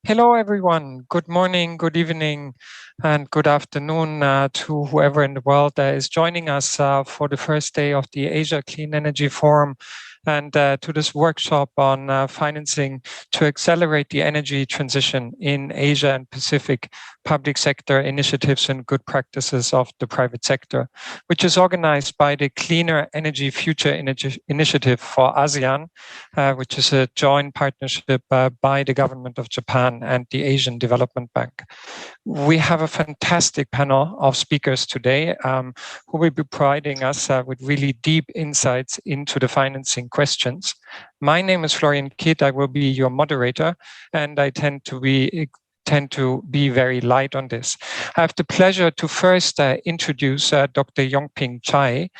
Hello, everyone. Good morning, good evening, and good afternoon to whoever in the world is joining us for the first day of the Asia Clean Energy Forum and to this workshop on financing to accelerate the energy transition in Asia and Pacific public sector initiatives and good practices of the private sector, which is organized by the Cleaner Energy Future Initiative for ASEAN, which is a joint partnership by the government of Japan and the Asian Development Bank. We have a fantastic panel of speakers today who will be providing us with really deep insights into the financing questions. My name is Florian Kitt. I will be your moderator, and I tend to be very light on this. I have the pleasure to first introduce Dr. Yongping Chai,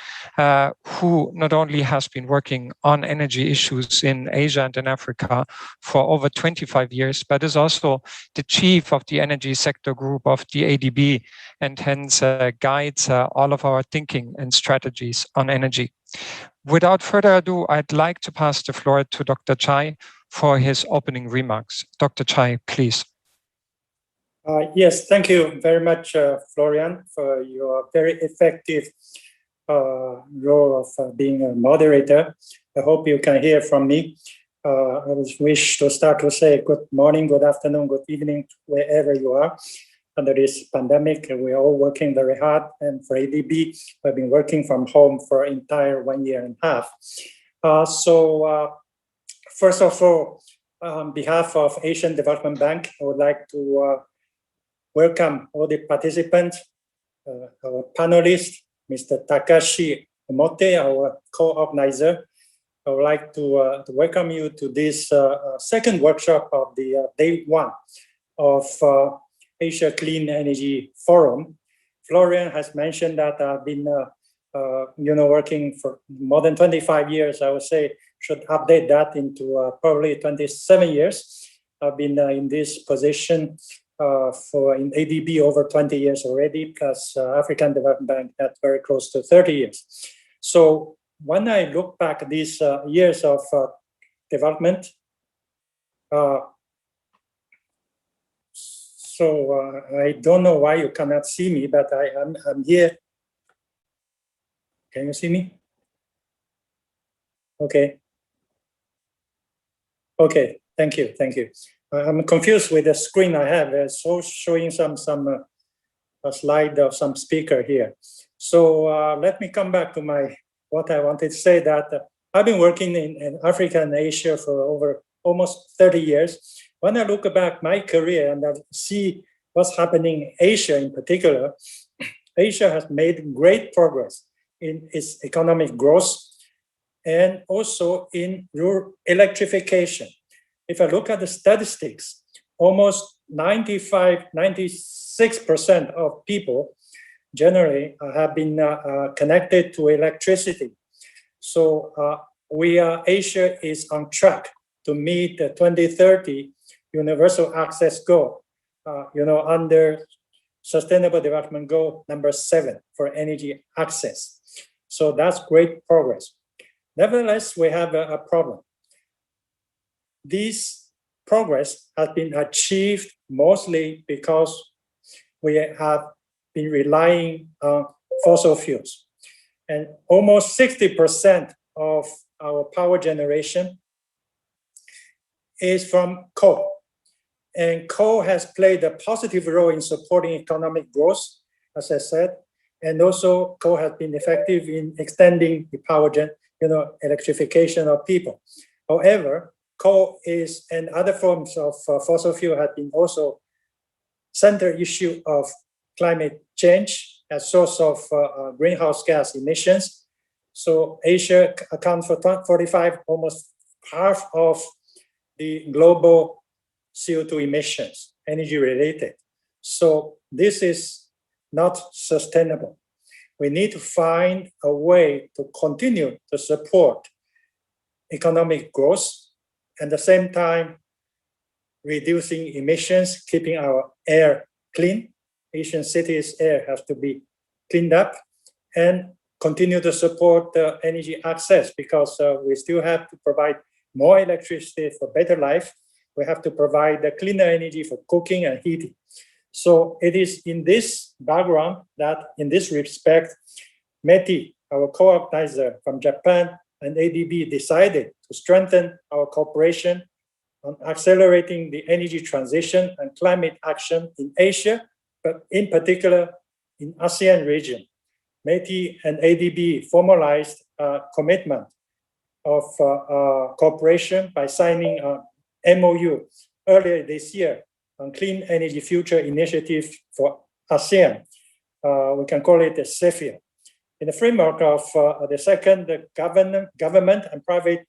who not only has been working on energy issues in Asia and in Africa for over 25 years, but is also the chief of the energy sector group of the ADB, and hence guides all of our thinking and strategies on energy. Without further ado, I'd like to pass the floor to Dr. Chai for his opening remarks. Dr. Chai, please. Yes, thank you very much, Florian, for your very effective role of being a moderator. I hope you can hear from me. I wish to start to say good morning, good afternoon, good evening, wherever you are. Under this pandemic, we are all working very hard, and for ADB, we've been working from home for an entire 1.5 years. First of all, on behalf of Asian Development Bank, I would like to welcome all the participants, our panelists, Mr. Takashi Omote, our co-organizer. I would like to welcome you to this second workshop of the day one of Asia Clean Energy Forum. Florian has mentioned that I've been working for more than 25 years. I would say should update that into probably 27 years. I've been in this position in ADB over 20 years already, plus African Development Bank at very close to 30 years. So when I look back these years of development, I don't know why you cannot see me, but I'm here. Can you see me? Okay. Okay, thank you. I'm confused with the screen I have. It's showing a slide of some speaker here. So let me come back to what I wanted to say, that I've been working in Africa and Asia for over almost 30 years. When I look back my career and I see what's happening in Asia in particular, Asia has made great progress in its economic growth and also in rural electrification. If I look at the statistics, almost 96% of people generally have been connected to electricity. So Asia is on track to meet the 2030 universal access goal, under Sustainable Development Goal number 7 for energy access. So that's great progress. Nevertheless, we have a problem. This progress has been achieved mostly because we have been relying on fossil fuels. And almost 60% of our power generation is from coal. And coal has played a positive role in supporting economic growth, as I said, and also coal has been effective in extending the power electrification of people. However, coal and other forms of fossil fuel have been also central issue of climate change as source of greenhouse gas emissions. So Asia accounts for 45, almost half of the global CO2 emissions, energy related. So this is not sustainable. We need to find a way to continue to support economic growth, and at the same time, reducing emissions, keeping our air clean. Asian cities' air has to be cleaned up, and continue to support energy access, because we still have to provide more electricity for better life. we have to provide the cleaner energy for cooking and heating. So it is in this background that, in this respect, METI, our co-organizer from Japan, and ADB decided to strengthen our cooperation on accelerating the energy transition and climate action in Asia, but in particular in ASEAN region. METI and ADB formalized a commitment of cooperation by signing a MOU earlier this year on Clean Energy Future Initiative for ASEAN. We can call it a CEFIA. In the framework of the second government and private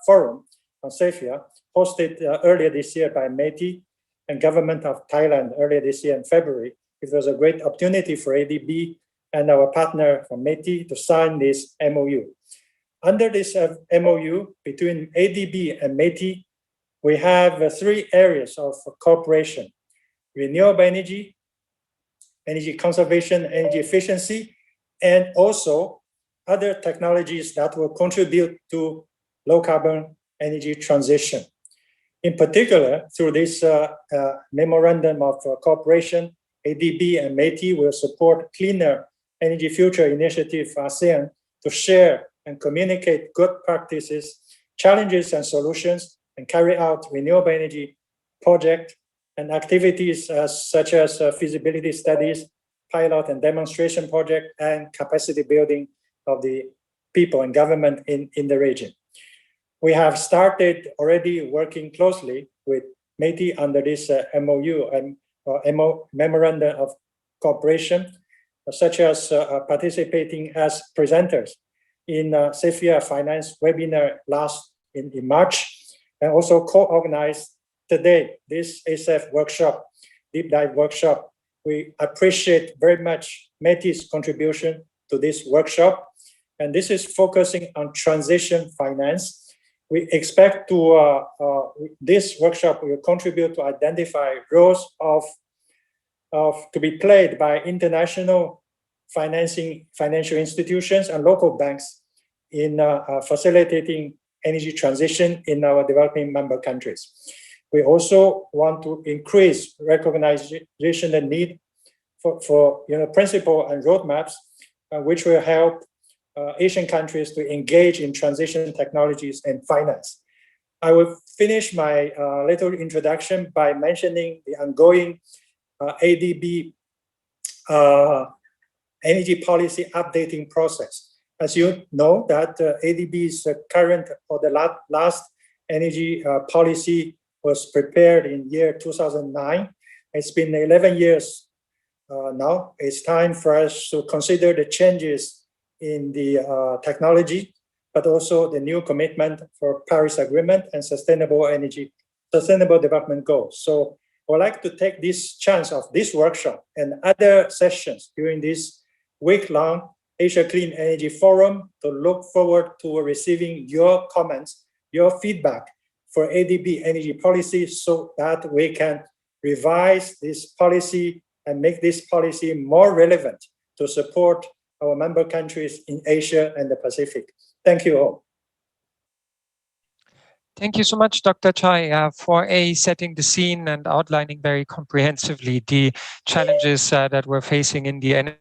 forum on CEFIA, hosted earlier this year by METI and government of Thailand earlier this year in February, it was a great opportunity for ADB and our partner from METI to sign this MOU. Under this MOU between ADB and METI, we have three areas of cooperation: renewable energy, energy conservation, energy efficiency, and also other technologies that will contribute to low carbon energy transition. In particular, through this memorandum of cooperation, ADB and METI will support Cleaner Energy Future Initiative ASEAN to share and communicate good practices, challenges and solutions, and carry out renewable energy projects and activities such as feasibility studies, pilot and demonstration project, and capacity building of the people and government in the region. We have started already working closely with METI under this MOU and Memorandum of Cooperation, such as participating as presenters in CEFIA Finance webinar in March, and also co-organized today this ASEF workshop, deep dive workshop. We appreciate very much METI's contribution to this workshop, and this is focusing on transition finance. We expect to this workshop will contribute to identify roles to be played by international financial institutions and local banks in facilitating energy transition in our developing member countries. We also want to increase recognition and need for principle and roadmaps, which will help Asian countries to engage in transition technologies and finance. I will finish my little introduction by mentioning the ongoing ADB energy policy updating process. As you know, that ADB's current or the last energy policy was prepared in year 2009. It's been 11 years now. It's time for us to consider the changes in the technology, but also the new commitment for Paris Agreement and sustainable development goals. So I would like to take this chance of this workshop and other sessions during this week-long Asia Clean Energy Forum to look forward to receiving your comments, your feedback for ADB energy policy, so that we can revise this policy and make this policy more relevant to support our member countries in Asia and the Pacific. Thank you all. Thank you so much, Dr. Chai, for setting the scene and outlining very comprehensively the challenges that we're facing in the energy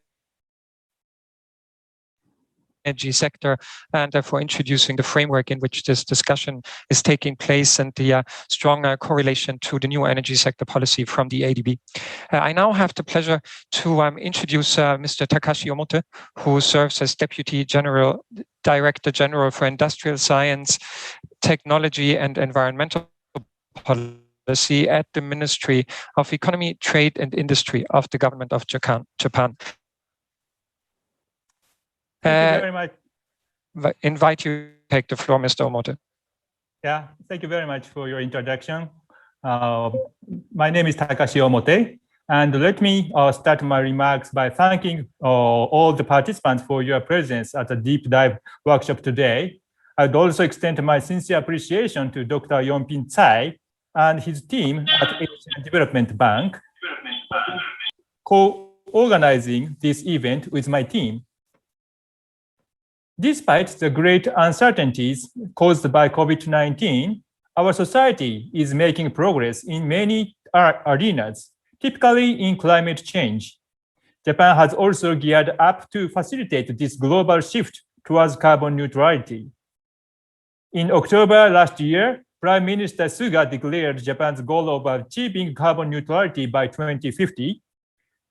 sector, and for introducing the framework in which this discussion is taking place and the strong correlation to the new energy sector policy from the ADB. I now have the pleasure to introduce Mr. Takashi Omote, who serves as Deputy Director General for Industrial Science, Technology and Environmental Policy at the Ministry of Economy, Trade and Industry of the Government of Japan. Thank you very much. Invite you to take the floor, Mr. Omote. Yeah, thank you very much for your introduction. My name is Takashi Omote, and let me start my remarks by thanking all the participants for your presence at the deep dive workshop today. I'd also extend my sincere appreciation to Dr. Yongpin Tsai and his team at Asian Development Bank, co-organizing this event with my team. Despite the great uncertainties caused by COVID-19 our society is making progress in many arenas, typically in climate change. Japan has also geared up to facilitate this global shift towards carbon neutrality. In October last year, Prime Minister Suga declared Japan's goal of achieving carbon neutrality by 2050.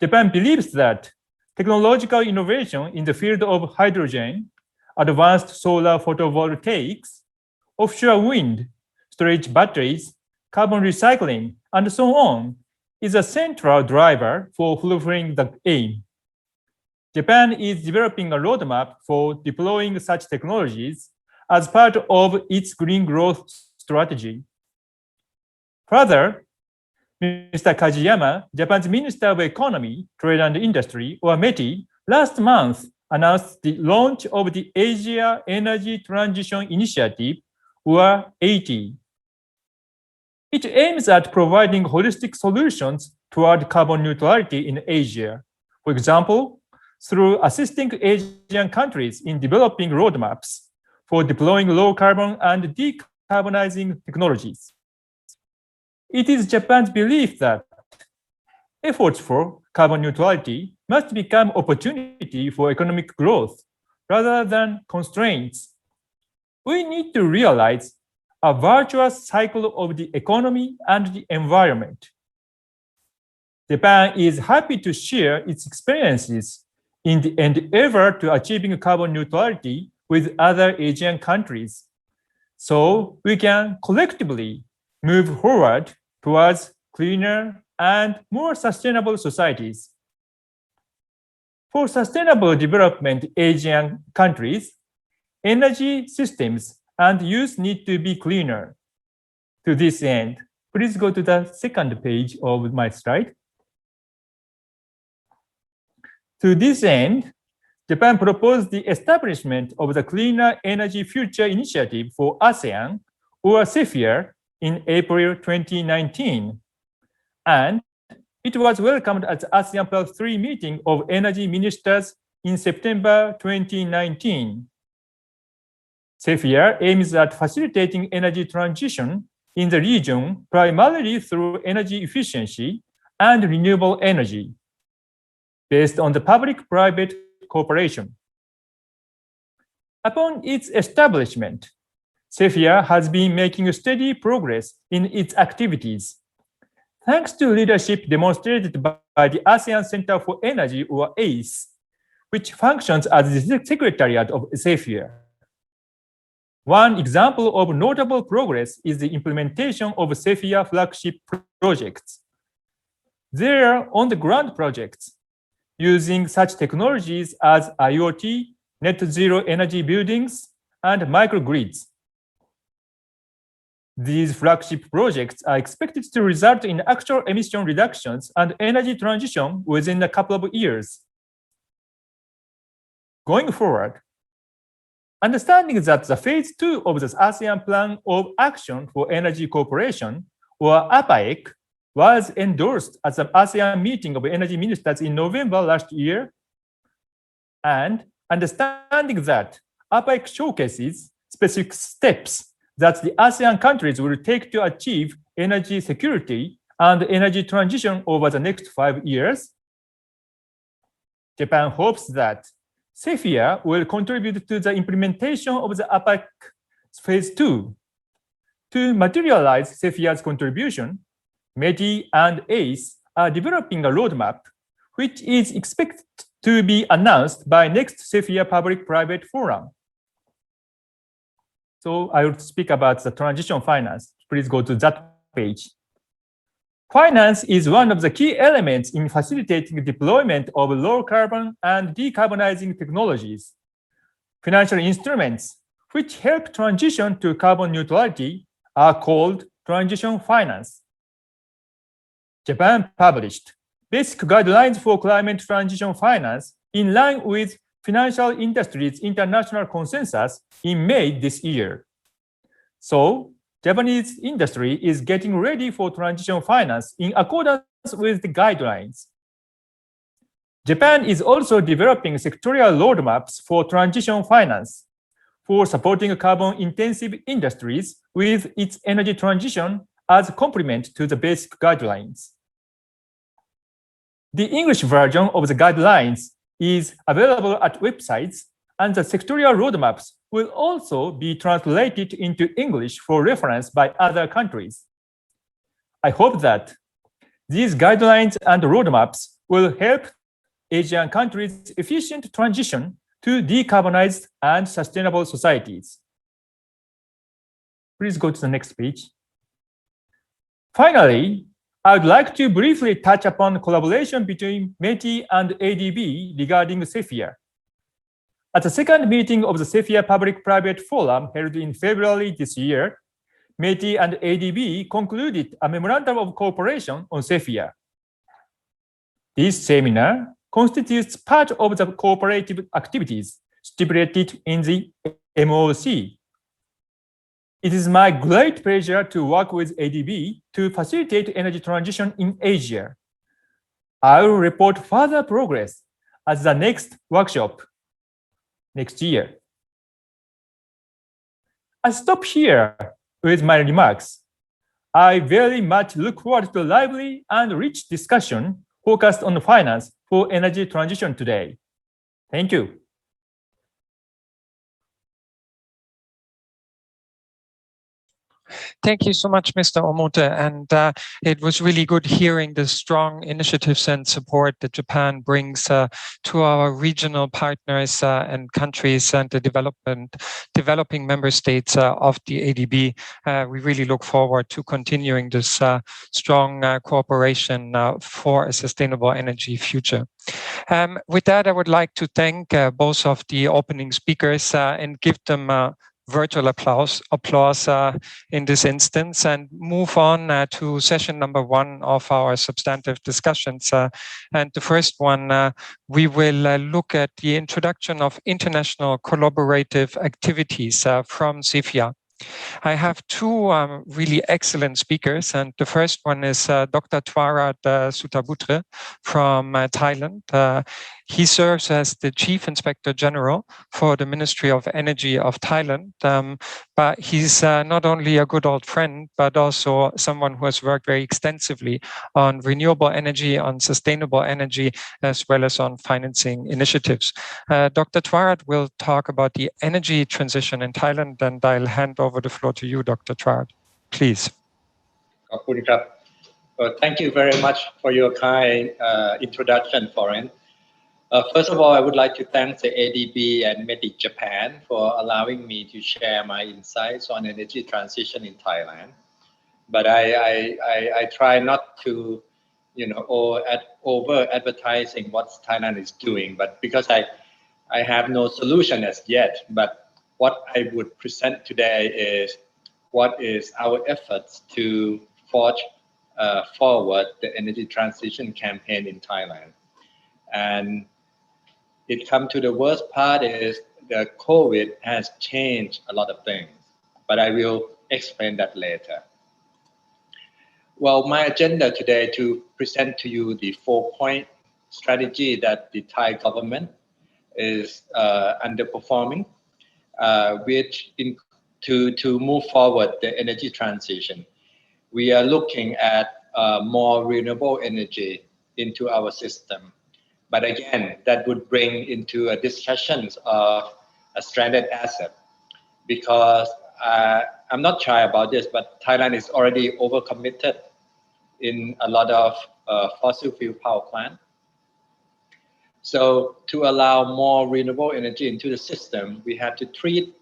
Japan believes that technological innovation in the field of hydrogen, advanced solar photovoltaics, offshore wind, storage batteries, carbon recycling, and so on is a central driver for fulfilling the aim. Japan is developing a roadmap for deploying such technologies as part of its green growth strategy. Further, Mr. Kajiyama, Japan's Minister of Economy, Trade and Industry, or METI, last month announced the launch of the Asia Energy Transition Initiative, or AT. It aims at providing holistic solutions toward carbon neutrality in Asia. For example, through assisting Asian countries in developing roadmaps for deploying low carbon and decarbonizing technologies. It is Japan's belief that efforts for carbon neutrality must become opportunity for economic growth rather than constraints. We need to realize a virtuous cycle of the economy and the environment. Japan is happy to share its experiences in the endeavor to achieving carbon neutrality with other Asian countries, so we can collectively move forward towards cleaner and more sustainable societies. For sustainable development Asian countries, energy systems and use need to be cleaner. To this end, please go to the second page of my slide. To this end, Japan proposed the establishment of the Cleaner Energy Future Initiative for ASEAN, or CEFIR, in April 2019. And it was welcomed at the ASEAN Plus 3 meeting of energy ministers in September 2019. CEFIR aims at facilitating energy transition in the region primarily through energy efficiency and renewable energy, based on the public-private cooperation. Upon its establishment, CEFIR has been making steady progress in its activities, thanks to leadership demonstrated by the ASEAN Center for Energy, or ACE, which functions as the secretariat of CEFIR. One example of notable progress is the implementation of CEFIR flagship projects. Their on-the-ground projects, using such technologies as IoT, net zero energy buildings, and microgrids. These flagship projects are expected to result in actual emission reductions and energy transition within a couple of years. Going forward, understanding that the phase 2 of the ASEAN Plan of Action for Energy Cooperation, or APAEC, was endorsed at the ASEAN meeting of energy ministers in November last year, and understanding that APEC showcases specific steps that the ASEAN countries will take to achieve energy security and energy transition over the next 5 years, Japan hopes that CEFIR will contribute to the implementation of the APEC phase 2. To materialize CEFIR's contribution, METI and ACE are developing a roadmap, which is expected to be announced by next CEFIR Public-Private Forum. So I will speak about the transition finance. Please go to that page. Finance is one of the key elements in facilitating the deployment of low carbon and decarbonizing technologies. Financial instruments which help transition to carbon neutrality are called transition finance. Japan published basic guidelines for climate transition finance in line with financial industry's international consensus in May this year. So, Japanese industry is getting ready for transition finance in accordance with the guidelines. Japan is also developing sectorial roadmaps for transition finance, for supporting carbon-intensive industries with its energy transition as a complement to the basic guidelines. The English version of the guidelines is available at websites, and the sectorial roadmaps will also be translated into English for reference by other countries. I hope that these guidelines and roadmaps will help Asian countries' efficient transition to decarbonized and sustainable societies. Please go to the next page. Finally, I would like to briefly touch upon collaboration between METI and ADB regarding CEFIR. At the second meeting of the CEFIR Public-Private Forum held in February this year, METI and ADB concluded a memorandum of cooperation on CEFIR. This seminar constitutes part of the cooperative activities stipulated in the MOC. It is my great pleasure to work with ADB to facilitate energy transition in Asia. I will report further progress at the next workshop next year. I stop here with my remarks. I very much look forward to a lively and rich discussion focused on finance for energy transition today. Thank you. Thank you so much, Mr. Omote. And it was really good hearing the strong initiatives and support that Japan brings to our regional partners and countries and the developing member states of the ADB. We really look forward to continuing this strong cooperation for a sustainable energy future. With that, I would like to thank both of the opening speakers and give them virtual applause in this instance, and move on to session number 1 of our substantive discussions. And the first one, we will look at the introduction of international collaborative activities from CEFIR. I have 2 really excellent speakers, and the first one is Dr. Twarat Sutabutre from Thailand. He serves as the Chief Inspector General for the Ministry of Energy of Thailand, but he's not only a good old friend, but also someone who has worked very extensively on renewable energy, on sustainable energy, as well as on financing initiatives. Dr. Twarat will talk about the energy transition in Thailand, and I'll hand over the floor to you, Dr. Twarat. Please. Thank you very much for your kind introduction, Florian. First of all, I would like to thank the ADB and METI Japan for allowing me to share my insights on energy transition in Thailand. But I try not to, over advertising what Thailand is doing. But because I have no solution as yet. But what I would present today is what is our efforts to forge forward the energy transition campaign in Thailand. And it comes to the worst part is the COVID has changed a lot of things, but I will explain that later. Well, my agenda today to present to you the 4-point strategy that the Thai government is underperforming, to move forward the energy transition. We are looking at more renewable energy into our system. But again, that would bring into a discussions of a stranded asset, because I'm not shy about this, but Thailand is already overcommitted in a lot of fossil fuel power plant. So to allow more renewable energy into the system, we have to treat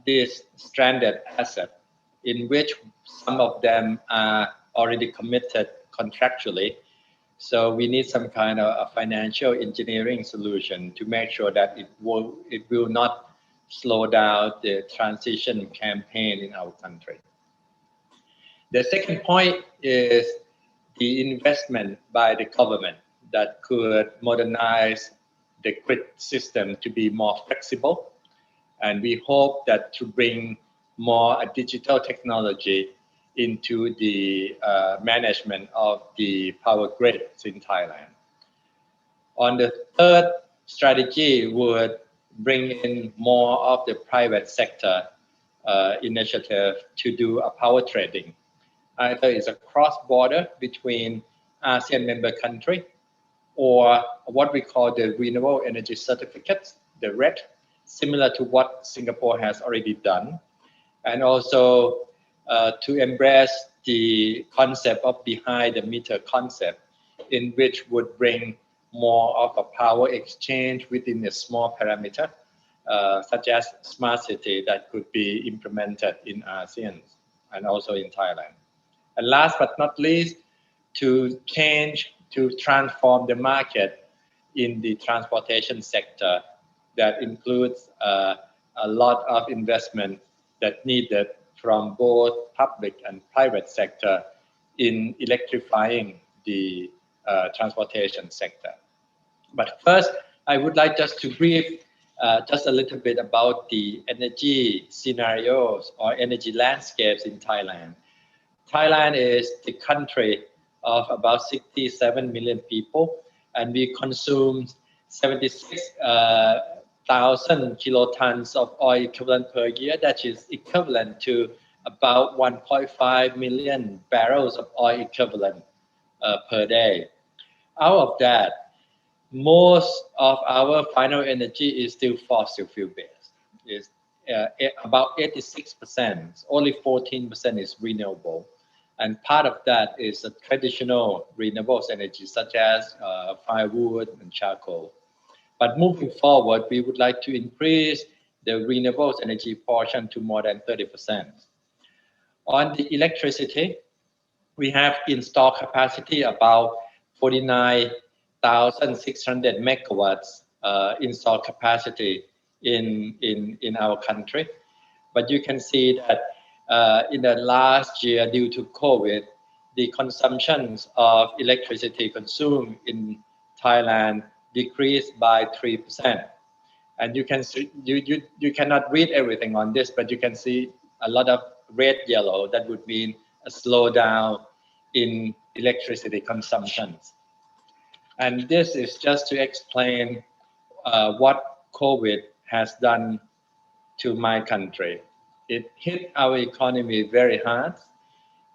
this stranded asset, in which some of them are already committed contractually. So we need some kind of a financial engineering solution to make sure that it will not slow down the transition campaign in our country. The second point is the investment by the government that could modernize the grid system to be more flexible. And we hope that to bring more digital technology into the management of the power grids in Thailand. On the third strategy would bring in more of the private sector initiative to do a power trading. Either it's a cross-border between ASEAN member country, or what we call the renewable energy certificates, the REC, similar to what Singapore has already done, and also to embrace the concept of behind the meter concept, in which would bring more of a power exchange within a small parameter, such as smart city that could be implemented in ASEAN and also in Thailand. And last but not least, to transform the market in the transportation sector that includes a lot of investment that needed from both public and private sector in electrifying the transportation sector. But first, I would like just to brief just a little bit about the energy scenarios or energy landscapes in Thailand. Thailand is the country of about 67 million people, and we consume 76,000 kilotons of oil equivalent per year. That is equivalent to about 1.5 million barrels of oil equivalent per day. Out of that, most of our final energy is still fossil fuel based. It's about 86%. Only 14% is renewable. And part of that is a traditional renewable energy, such as firewood and charcoal. But moving forward, we would like to increase the renewable energy portion to more than 30%. On the electricity, we have installed capacity about 49,600 megawatts installed capacity in our country. But you can see that in the last year, due to COVID, the consumptions of electricity consumed in Thailand decreased by 3%. And you can see, you cannot read everything on this, but you can see a lot of red, yellow. That would mean a slowdown in electricity consumptions. And this is just to explain what COVID has done to my country. It hit our economy very hard.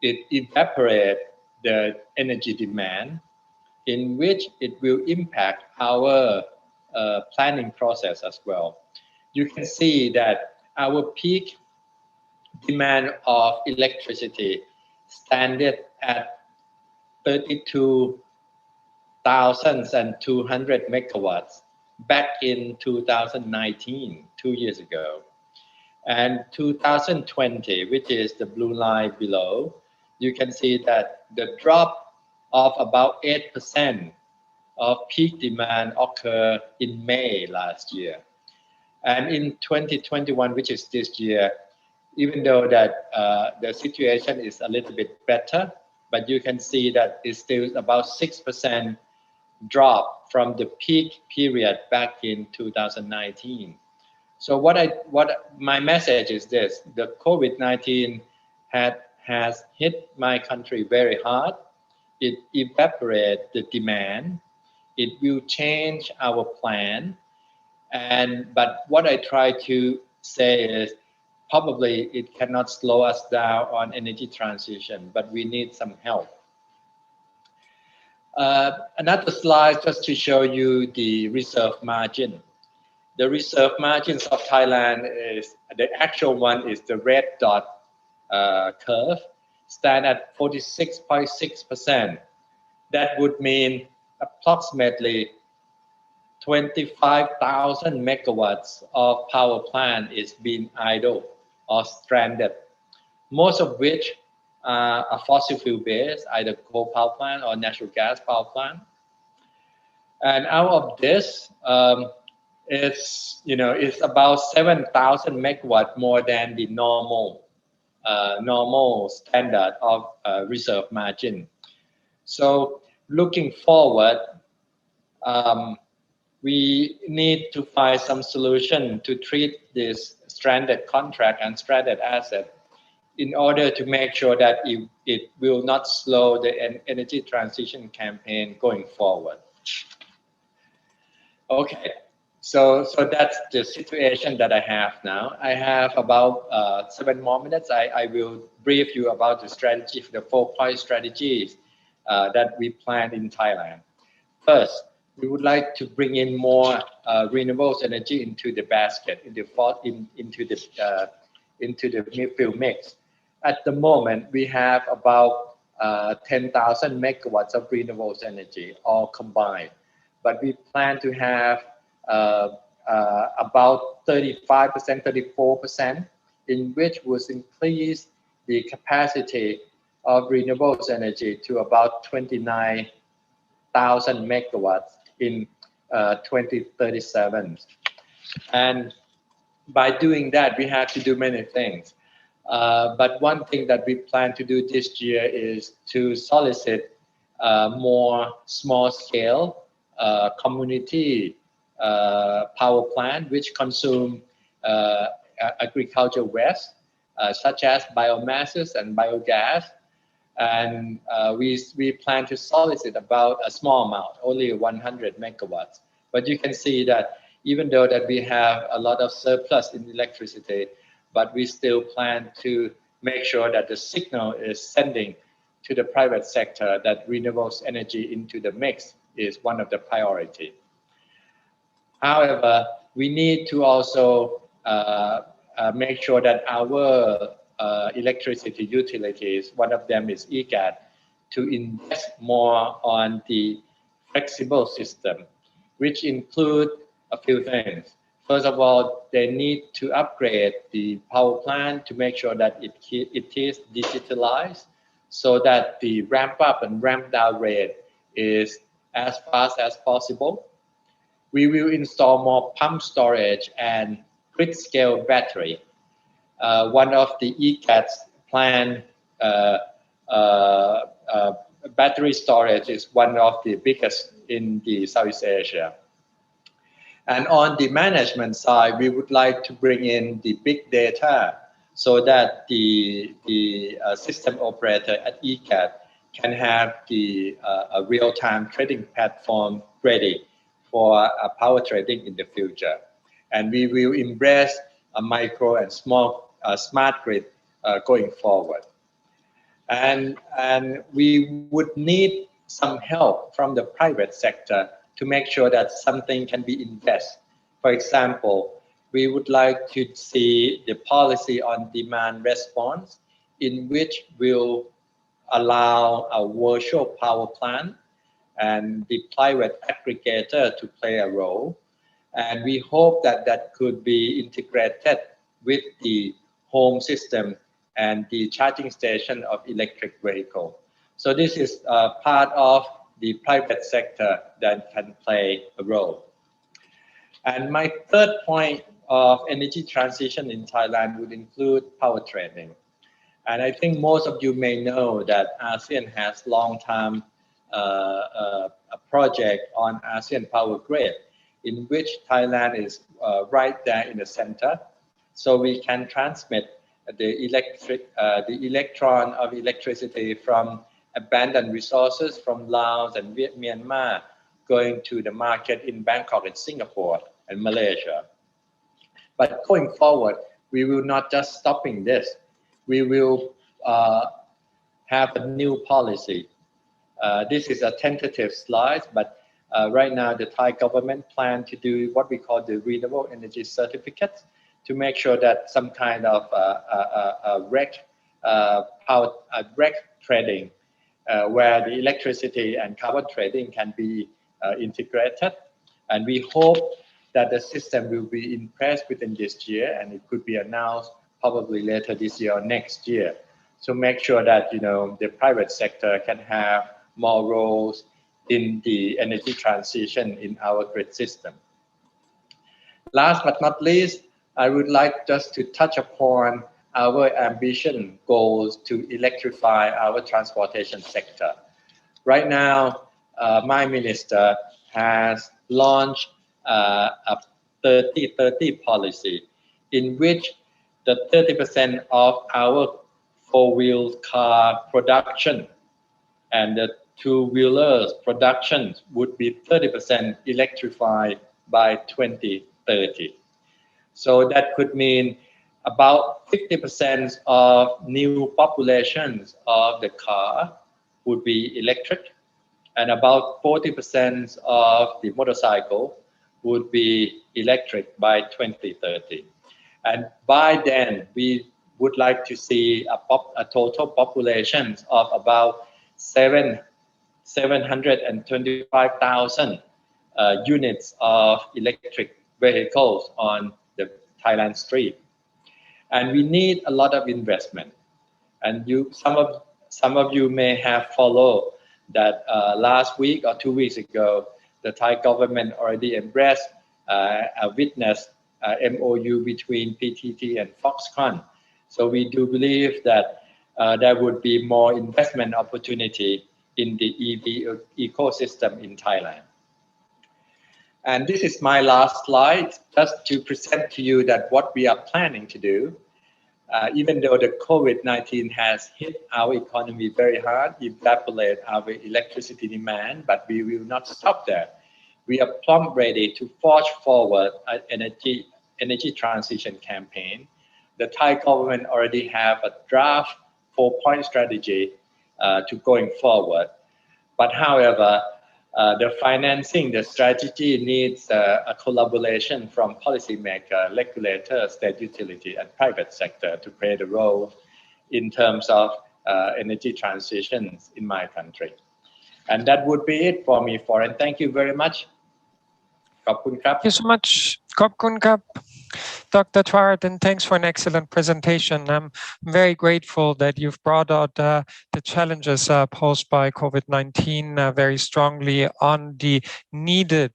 It evaporated the energy demand, in which it will impact our planning process as well. You can see that our peak demand of electricity standard at 32,200 megawatts back in 2019, 2 years ago. And 2020, which is the blue line below, you can see that the drop of about 8% of peak demand occurred in May last year. And in 2021, which is this year, even though that the situation is a little bit better, but you can see that it's still about 6% drop from the peak period back in 2019. So my message is this: the COVID-19 has hit my country very hard. It evaporated the demand. It will change our plan. But what I try to say is, probably it cannot slow us down on energy transition, but we need some help. Another slide just to show you the reserve margin. The reserve margins of Thailand is, the actual one is the red dot curve, stand at 46.6%. That would mean approximately 25,000 megawatts of power plant is being idle or stranded, most of which are fossil fuel based, either coal power plant or natural gas power plant. And out of this, it's about 7,000 megawatt more than the normal standard of reserve margin. So looking forward, we need to find some solution to treat this stranded contract and stranded asset in order to make sure that it will not slow the energy transition campaign going forward. Okay, So that's the situation that I have now. I have about 7 more minutes. I will brief you about the strategy, the 4-point strategies that we plan in Thailand. First, we would like to bring in more renewable energy into the basket, into the fuel mix. At the moment, we have about 10,000 megawatts of renewable energy, all combined. But we plan to have about 35%, 34%, in which would increase the capacity of renewable energy to about 29,000 megawatts in 2037. And by doing that, we have to do many things. But one thing that we plan to do this year is to solicit more small-scale community power plant which consume agricultural waste, such as biomasses and biogas. And we plan to solicit about a small amount, only 100 megawatts. But you can see that even though that we have a lot of surplus in electricity, but we still plan to make sure that the signal is sending to the private sector that renewable energy into the mix is one of the priority. However, we need to also make sure that our electricity utilities, one of them is EGAT, to invest more on the flexible system, which include a few things. First of all, they need to upgrade the power plant to make sure that it is digitalized so that the ramp up and ramp down rate is as fast as possible. We will install more pump storage and grid scale battery. One of the EGAT's planned battery storage is one of the biggest in the Southeast Asia. And on the management side, we would like to bring in the big data so that the system operator at EGAT can have the real-time trading platform ready for power trading in the future. And we will embrace a micro and small smart grid going forward. And we would need some help from the private sector to make sure that something can be invested. For example, we would like to see the policy on demand response in which will allow a virtual power plant and the private aggregator to play a role. And we hope that that could be integrated with the home system and the charging station of electric vehicle. So this is part of the private sector that can play a role. And my third point of energy transition in Thailand would include power trading. And I think most of you may know that ASEAN has long-term a project on ASEAN Power Grid, in which Thailand is right there in the center. So we can transmit the electron of electricity from abundant resources from Laos and Myanmar going to the market in Bangkok and Singapore and Malaysia. But going forward, we will not just stopping this. We will have a new policy. This is a tentative slide, but right now the Thai government plan to do what we call the renewable energy certificates to make sure that some kind of REC trading where the electricity and carbon trading can be integrated. And we hope that the system will be in place within this year, and it could be announced probably later this year or next year. So make sure that the private sector can have more roles in the energy transition in our grid system. Last but not least, I would like just to touch upon our ambition goals to electrify our transportation sector. Right now, my minister has launched a 30-30 policy in which the 30% of our four-wheel car production and the two-wheelers production would be 30% electrified by 2030. So that could mean about 50% of new populations of the car would be electric, and about 40% of the motorcycle would be electric by 2030. And by then, we would like to see a total population of about 725,000 units of electric vehicles on the Thailand street. And we need a lot of investment. And some of you may have followed that last week or 2 weeks ago, the Thai government already embraced a witness MOU between PTT and Foxconn. So we do believe that there would be more investment opportunity in the EV ecosystem in Thailand. And this is my last slide, just to present to you that what we are planning to do. Even though the COVID-19 has hit our economy very hard, evaporate our electricity demand, but we will not stop there. We are plumb ready to forge forward an energy transition campaign. The Thai government already have a draft 4-point strategy to going forward. But however, the financing, the strategy needs a collaboration from policymaker, regulator, state utility, and private sector to play the role in terms of energy transitions in my country. And that would be it for me, Florian. Thank you very much. Thank you so much. Khop Kun Kap, Dr. Twart, and thanks for an excellent presentation. I'm very grateful that you've brought out the challenges posed by COVID-19 very strongly on the needed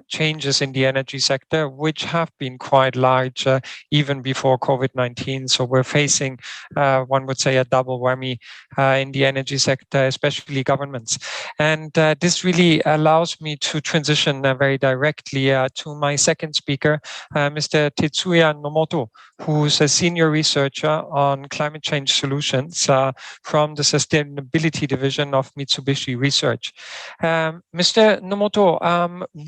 changes in the energy sector, which have been quite large even before COVID-19. So we're facing, one would say, a double whammy in the energy sector, especially governments. And this really allows me to transition very directly to my second speaker, Mr. Tetsuya Nomoto, who's a senior researcher on climate change solutions from the Sustainability Division of Mitsubishi Research. Mr. Nomoto,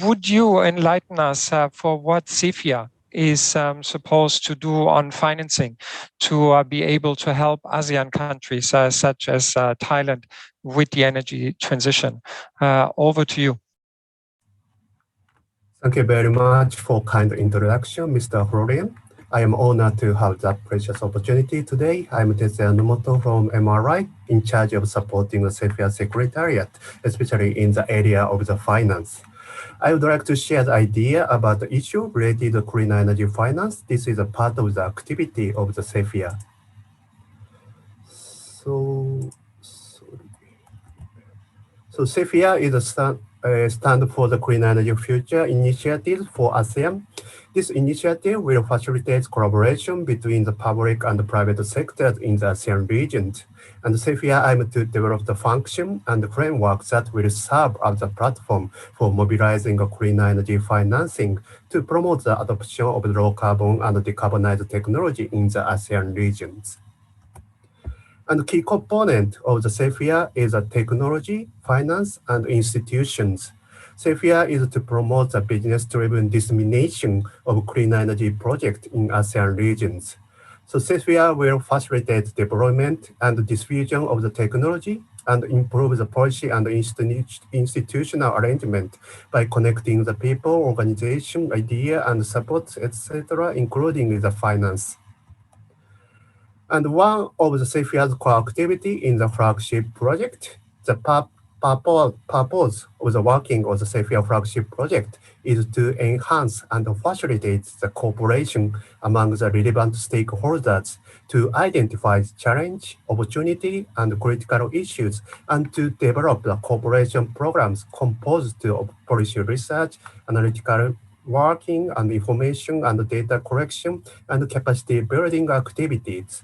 would you enlighten us for what CEFIA is supposed to do on financing to be able to help ASEAN countries such as Thailand with the energy transition? Over to you. Thank you very much for kind introduction, Mr. Florian. I am honored to have that precious opportunity today. I'm Tetsuya Nomoto from MRI, in charge of supporting the CEFIA Secretariat, especially in the area of the finance. I would like to share the idea about the issue related to clean energy finance. This is a part of the activity of the CEFIA. So CEFIA is a stand for the Clean Energy Future Initiative for ASEAN. This initiative will facilitate collaboration between the public and the private sectors in the ASEAN region. And CEFIA aims to develop the function and the framework that will serve as a platform for mobilizing clean energy financing to promote the adoption of low carbon and decarbonized technology in the ASEAN regions. And the key component of the CEFIA is technology, finance, and institutions. CEFIA is to promote the business-driven dissemination of clean energy projects in ASEAN regions. So CEFIA will facilitate development and diffusion of the technology and improve the policy and institutional arrangement by connecting the people, organization, idea, and support, etc., including the finance. And one of the CEFIA's core activity in the flagship project, the purpose of the working of the CEFIA flagship project is to enhance and facilitate the cooperation among the relevant stakeholders to identify challenge, opportunity, and critical issues, and to develop the cooperation programs composed of policy research, analytical working, and information and data collection, and capacity building activities.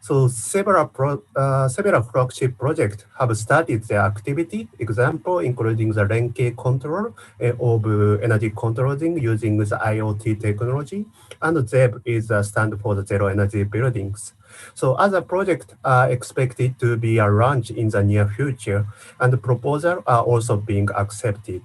So several flagship projects have started their activity, example including the Renke control of energy controlling using the IoT technology, and ZEB is a stand for the zero energy buildings. So other projects are expected to be launched in the near future, and proposals are also being accepted.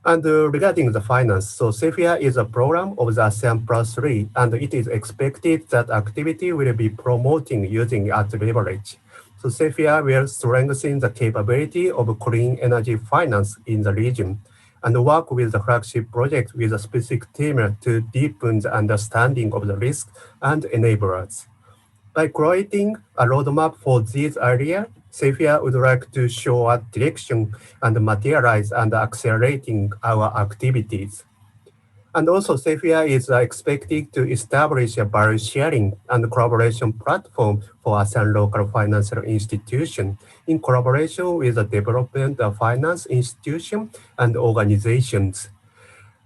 And regarding the finance, so CEFIA is a program of the ASEAN Plus 3, and it is expected that activity will be promoting using at leverage. So CEFIA will strengthen the capability of clean energy finance in the region and work with the flagship project with a specific team to deepen the understanding of the risk and enablers. By creating a roadmap for these areas, CEFIA would like to show a direction and materialize and accelerating our activities. And also CEFIA is expected to establish a value sharing and collaboration platform for ASEAN local financial institutions in collaboration with the development of finance institutions and organizations.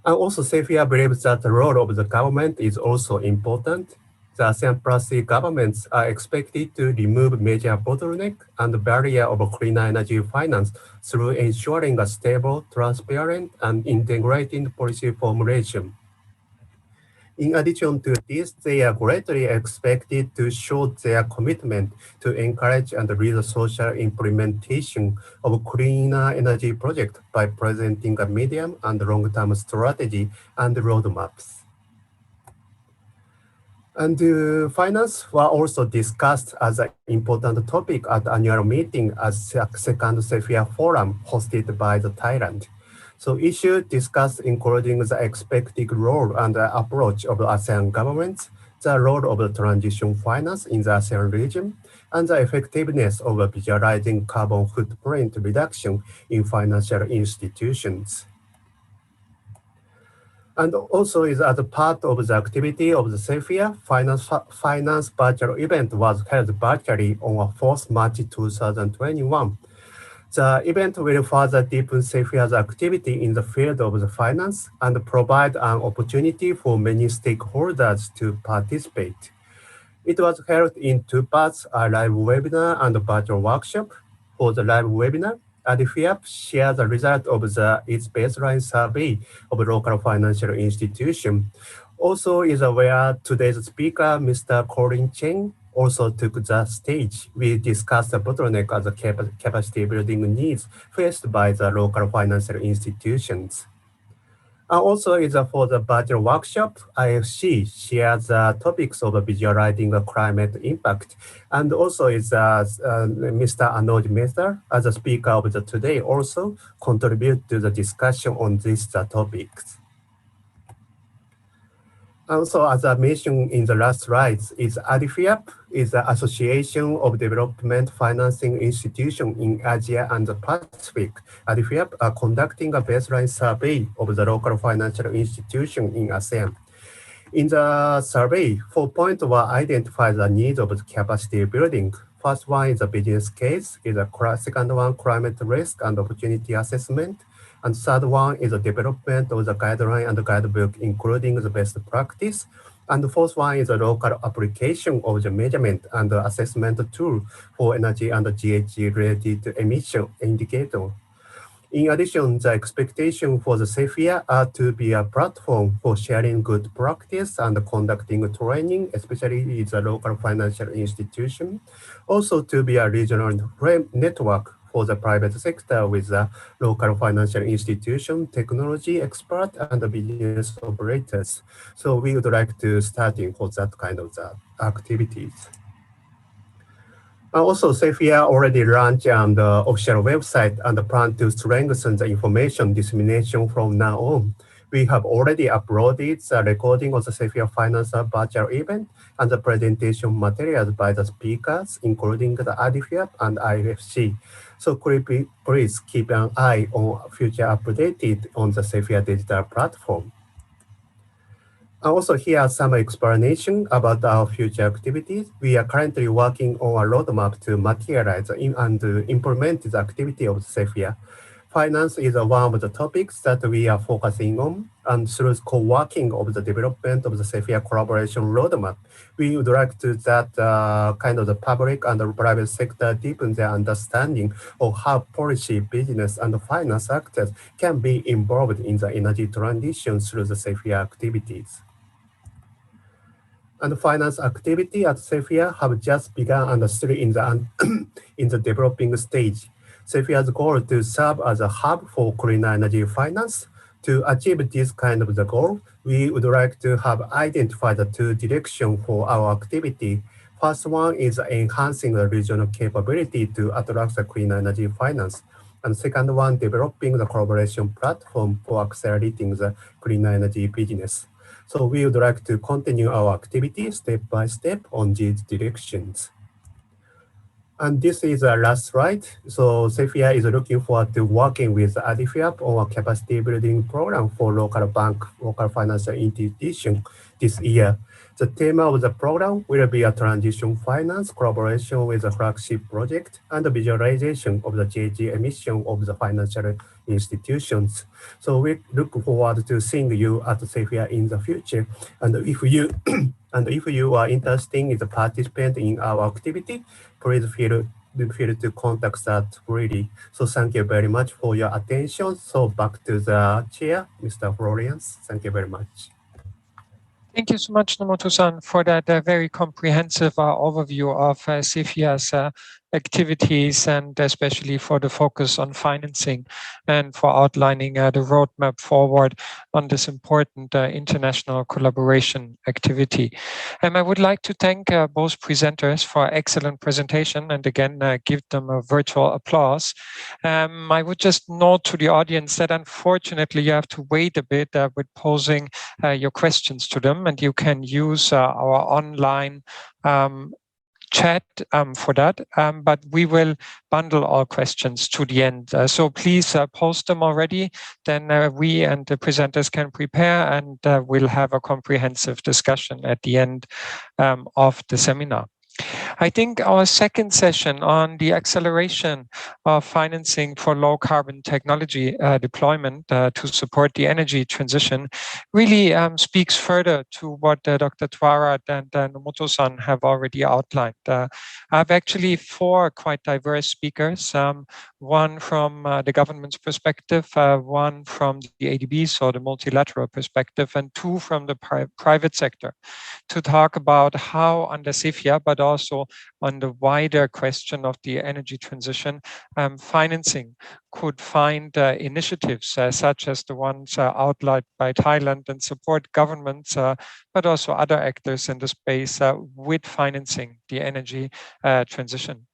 And also CEFIA believes that the role of the government is also important. The ASEAN Plus governments are expected to remove major bottleneck and barrier of clean energy finance through ensuring a stable, transparent, and integrated policy formulation. In addition to this, they are greatly expected to show their commitment to encourage and lead the social implementation of cleaner energy projects by presenting a medium and long-term strategy and roadmaps. And finance were also discussed as an important topic at the annual meeting as second CEFIA forum hosted by Thailand. So issues discussed including the expected role and the approach of the ASEAN governments, the role of the transition finance in the ASEAN region, and the effectiveness of visualizing carbon footprint reduction in financial institutions. And also is as a part of the activity of the CEFIA, finance virtual event was held virtually on 4th March 2021. The event will further deepen CEFIA's activity in the field of the finance and provide an opportunity for many stakeholders to participate. It was held in two parts, a live webinar and a virtual workshop. For the live webinar, ADFIAP shared the result of its baseline survey of local financial institutions. Also is aware today's speaker, Mr. Colin Cheng, also took the stage. We discussed the bottleneck as the capacity building needs faced by the local financial institutions. Also is for the budget workshop, IFC shares the topics of visualizing the climate impact. And also is Mr. Anoj Mehta, as a speaker of the today, also contribute to the discussion on these topics. Also, as I mentioned in the last slides, is ADFIAP is the Association of Development Financing Institutions in Asia and the Pacific. ADFIAP are conducting a baseline survey of the local financial institutions in ASEAN. In the survey, 4 points were identified the needs of the capacity building. First one is a business case, second one, climate risk and opportunity assessment. And third one is the development of the guideline and the guidebook, including the best practice. And the fourth one is a local application of the measurement and the assessment tool for energy and the GHG related emission indicator. In addition, the expectation for the CEFIA are to be a platform for sharing good practice and conducting training, especially with the local financial institution. Also to be a regional network for the private sector with the local financial institution, technology expert, and the business operators. So we would like to start for that kind of activities. Also, CEFIA already launched on the official website and plan to strengthen the information dissemination from now on. We have already uploaded the recording of the CEFIA Finance virtual event and the presentation materials by the speakers, including the ADFIAP and IFC. So please keep an eye on future updated on the CEFIA digital platform. Also, here are some explanation about our future activities. We are currently working on a roadmap to materialize and implement the activity of CEFIA. Finance is one of the topics that we are focusing on, and through co-working of the development of the CEFIA collaboration roadmap, we would like to that kind of the public and the private sector deepen their understanding of how policy, business, and finance actors can be involved in the energy transition through the CEFIA activities. And finance activity at CEFIA have just begun and still in the developing stage. CEFIA's goal to serve as a hub for clean energy finance. To achieve this kind of the goal, we would like to have identified the two directions for our activity. First one is enhancing the regional capability to attract the clean energy finance. And second one, developing the collaboration platform for accelerating the clean energy business. So we would like to continue our activity step by step on these directions. And this is the last slide. So CEFIA is looking forward to working with ADIFIAP on a capacity building program for local bank, local financial institution this year. The theme of the program will be a transition finance collaboration with a flagship project and the visualization of the GHG emission of the financial institutions. So we look forward to seeing you at CEFIA in the future. And if you are interested in the participant in our activity, please feel to contact us freely. So thank you very much for your attention. So back to the chair, Mr. Florian. Thank you very much. Thank you so much, Nomoto-san, for that very comprehensive overview of CEFIA's activities, and especially for the focus on financing and for outlining the roadmap forward on this important international collaboration activity. I would like to thank both presenters for excellent presentation, and again, give them a virtual applause. I would just note to the audience that unfortunately you have to wait a bit with posing your questions to them, and you can use our online chat for that, but we will bundle all questions to the end. So please post them already, then we and the presenters can prepare, and we'll have a comprehensive discussion at the end of the seminar. I think our second session on the acceleration of financing for low carbon technology deployment to support the energy transition really speaks further to what Dr. Twarat and Nomoto-san have already outlined. I have actually four quite diverse speakers, one from the government's perspective, one from the ADB, so the multilateral perspective, and two from the private sector, to talk about how under CEFIA, but also on the wider question of the energy transition, financing could find initiatives such as the ones outlined by Thailand and support governments, but also other actors in the space with financing the energy transition.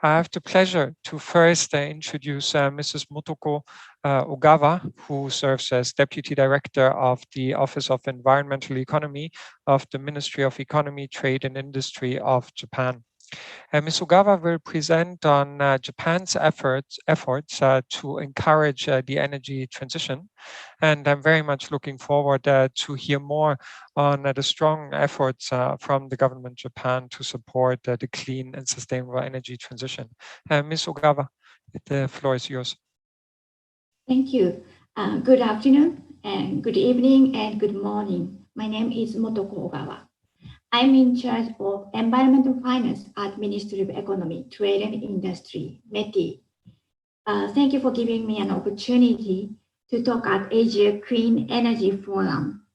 I have the pleasure to first introduce Mrs. Motoko Ogawa, who serves as Deputy Director of the Office of Environmental Economy of the Ministry of Economy, Trade and Industry of Japan. Ms. Ogawa will present on Japan's efforts to encourage the energy transition. And I'm very much looking forward to hear more on the strong efforts from the government of Japan to support the clean and sustainable energy transition. Ms. Ogawa, the floor is yours. Thank you. Good afternoon, and good evening, and good morning. My name is Motoko Ogawa. I'm in charge of environmental finance at Ministry of Economy, Trade and Industry, METI. Thank you for giving me an opportunity to talk at Asia Clean Energy Forum.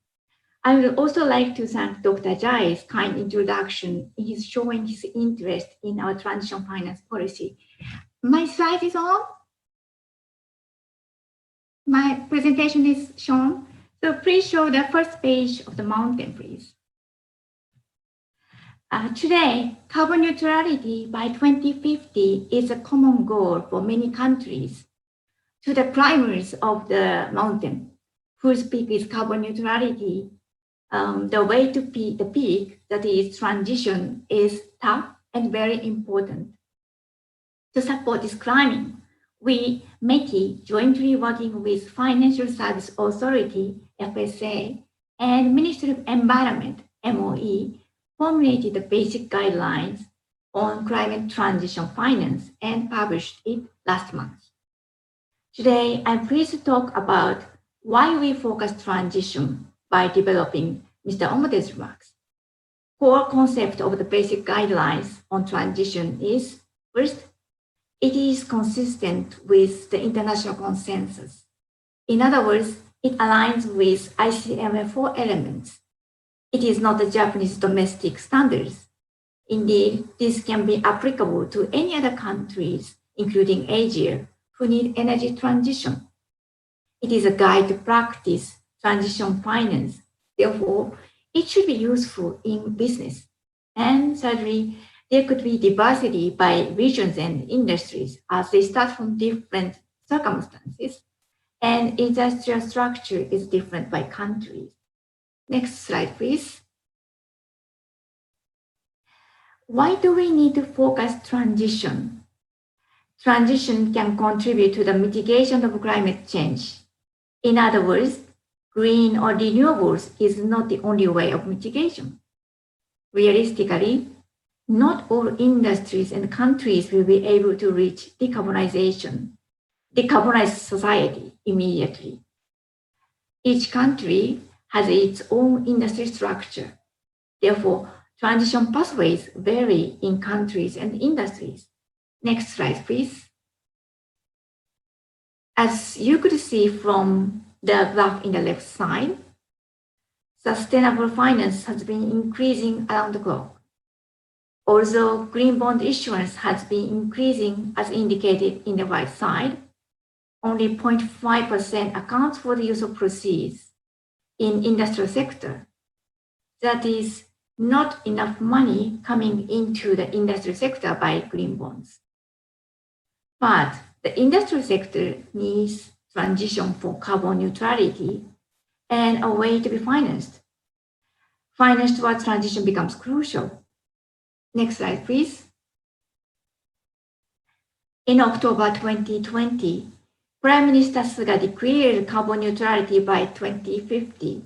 I would also like to thank Dr. Jai's kind introduction in his showing his interest in our transition finance policy. My slide is on. My presentation is shown. So please show the first page of the mountain, please. Today, carbon neutrality by 2050 is a common goal for many countries. To the climbers of the mountain, whose peak is carbon neutrality, the way to the peak, that is transition, is tough and very important. To support this climbing, we, METI, jointly working with Financial Service Authority, FSA, and Ministry of Environment, MOE, formulated the basic guidelines on climate transition finance and published it last month. Today, I'm pleased to talk about why we focus transition by developing Mr. Omote's remarks. Core concept of the basic guidelines on transition is, first, it is consistent with the international consensus. In other words, it aligns with ICMM 4 elements. It is not the Japanese domestic standards. Indeed, this can be applicable to any other countries, including Asia, who need energy transition. It is a guide to practice transition finance. Therefore, it should be useful in business. And thirdly, there could be diversity by regions and industries as they start from different circumstances, and industrial structure is different by countries. Next slide, please. Why do we need to focus transition? Transition can contribute to the mitigation of climate change. In other words, green or renewables is not the only way of mitigation. Realistically, not all industries and countries will be able to reach decarbonized society immediately. Each country has its own industry structure. Therefore, transition pathways vary in countries and industries. Next slide, please. As you could see from the graph in the left side, sustainable finance has been increasing around the globe. Although green bond issuance has been increasing as indicated in the right side, only 0.5% accounts for the use of proceeds in industrial sector. That is not enough money coming into the industrial sector by green bonds. But the industrial sector needs transition for carbon neutrality and a way to be financed. Finance towards transition becomes crucial. Next slide, please. In October 2020, Prime Minister Suga declared carbon neutrality by 2050.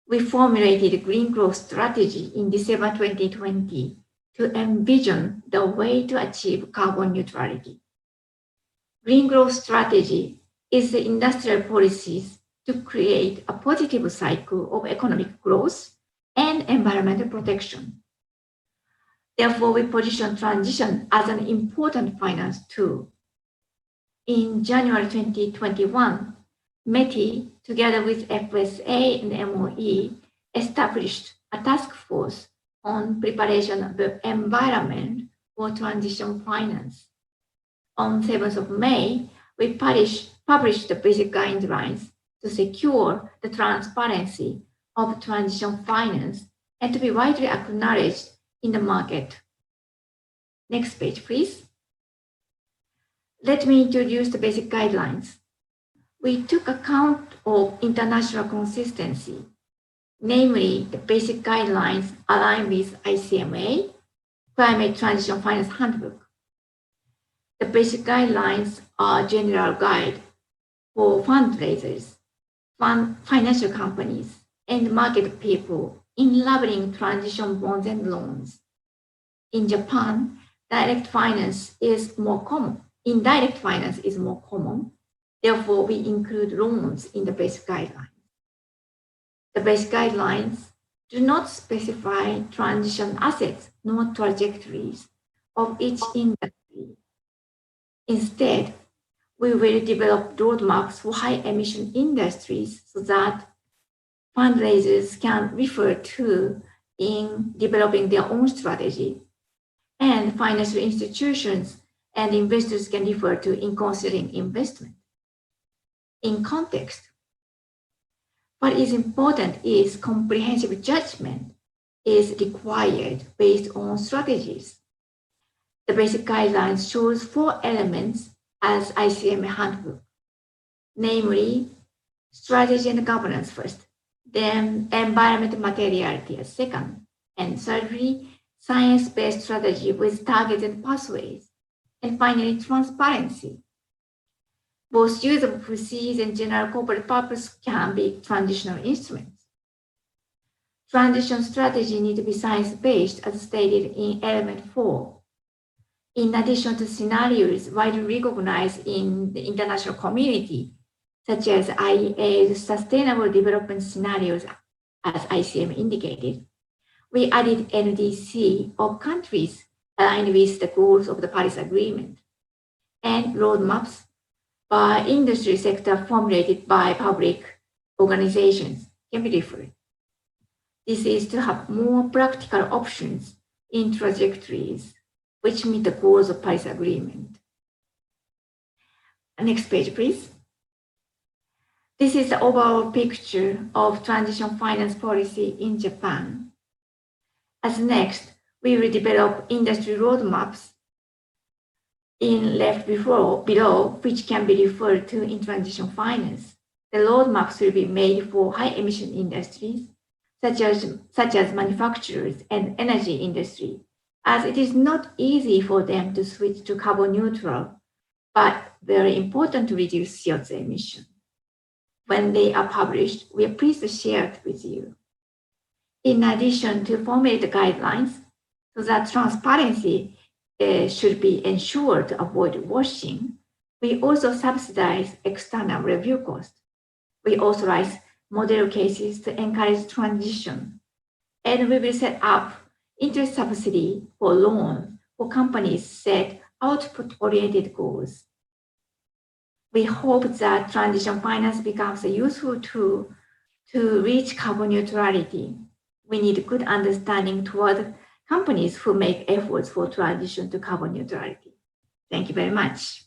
We formulated a green growth strategy in December 2020 to envision the way to achieve carbon neutrality. Green growth strategy is the industrial policies to create a positive cycle of economic growth and environmental protection. Therefore, we position transition as an important finance tool. In January 2021, METI, together with FSA and MOE, established a task force on preparation of the environment for transition finance. On 7th of May, we published the basic guidelines to secure the transparency of transition finance and to be widely acknowledged in the market. Next page, please. Let me introduce the basic guidelines. We took account of international consistency, namely the basic guidelines aligned with ICMA, Climate Transition Finance Handbook. The basic guidelines are general guide for fundraisers, financial companies, and market people in labeling transition bonds and loans. In Japan, direct finance is more common. Indirect finance is more common. Therefore, we include loans in the basic guidelines. The basic guidelines do not specify transition assets nor trajectories of each industry. Instead, we will develop roadmaps for high emission industries so that fundraisers can refer to in developing their own strategy, and financial institutions and investors can refer to in considering investment. In context, what is important is comprehensive judgment is required based on strategies. The basic guidelines shows 4 elements as ICMA handbook, namely strategy and governance first, then environmental materiality as second, and thirdly, science-based strategy with targeted pathways, and finally, transparency. Both use of proceeds and general corporate purpose can be transitional instruments. Transition strategy need to be science-based as stated in element 4. In addition to scenarios widely recognized in the international community, such as IEA's Sustainable Development Scenarios, as ICM indicated, we added NDC of countries aligned with the goals of the Paris Agreement, and roadmaps by industry sector formulated by public organizations can be different. This is to have more practical options in trajectories which meet the goals of Paris Agreement. Next page, please. This is the overall picture of transition finance policy in Japan. As next, we will develop industry roadmaps in left below, which can be referred to in transition finance. The roadmaps will be made for high emission industries, such as manufacturers and energy industry, as it is not easy for them to switch to carbon neutral, but very important to reduce CO2 emission. When they are published, we are pleased to share it with you. In addition to formulate the guidelines, so that transparency should be ensured to avoid washing, we also subsidize external review costs. We authorize model cases to encourage transition, and we will set up interest subsidy for loans for companies set output-oriented goals. We hope that transition finance becomes a useful tool to reach carbon neutrality. We need good understanding toward companies who make efforts for transition to carbon neutrality. Thank you very much.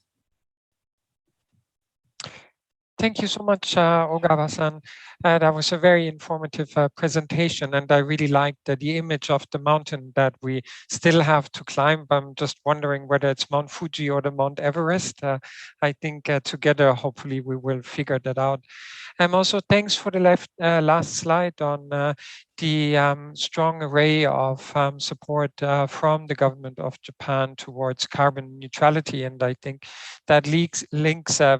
Thank you so much, Ogawa-san. That was a very informative presentation, and I really liked the image of the mountain that we still have to climb. I'm just wondering whether it's Mount Fuji or the Mount Everest. I think together, hopefully, we will figure that out. Also, thanks for the last slide on the strong array of support from the government of Japan towards carbon neutrality. And I think that links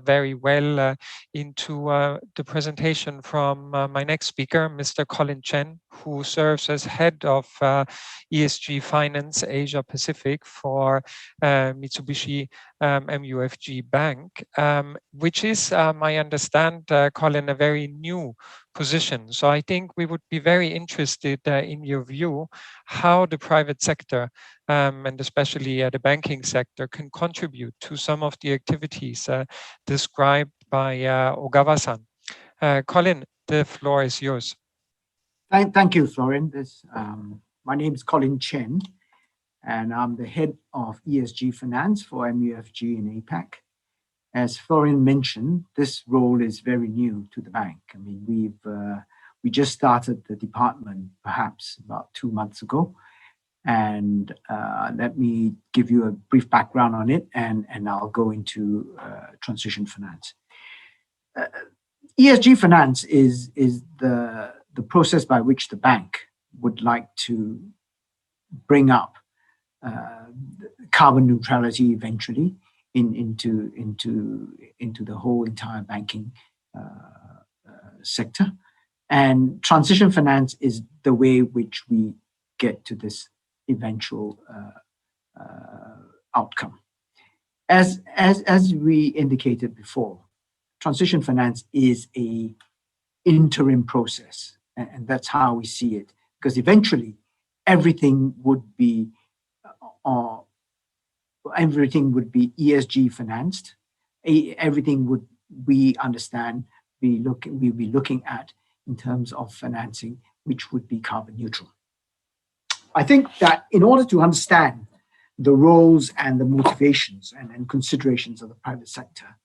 very well into the presentation from my next speaker, Mr. Colin Chen, who serves as head of ESG Finance Asia Pacific for Mitsubishi MUFG Bank, which is, I understand, Colin, a very new position. So I think we would be very interested in your view how the private sector and especially the banking sector can contribute to some of the activities described by Ogawa-san. Colin, the floor is yours. Thank you, Florian. My name is Colin Chen, and I'm the head of ESG Finance for MUFG in APAC. As Florian mentioned, this role is very new to the bank. I mean, we just started the department perhaps about 2 months ago, and let me give you a brief background on it, and I'll go into transition finance. ESG finance is the process by which the bank would like to bring up carbon neutrality eventually into the whole entire banking sector. And transition finance is the way which we get to this eventual outcome. As we indicated before, transition finance is an interim process, and that's how we see it, because eventually everything would be ESG financed. Everything would, we understand, we'll be looking at in terms of financing, which would be carbon neutral. I think that in order to understand the roles and the motivations and considerations of the private sector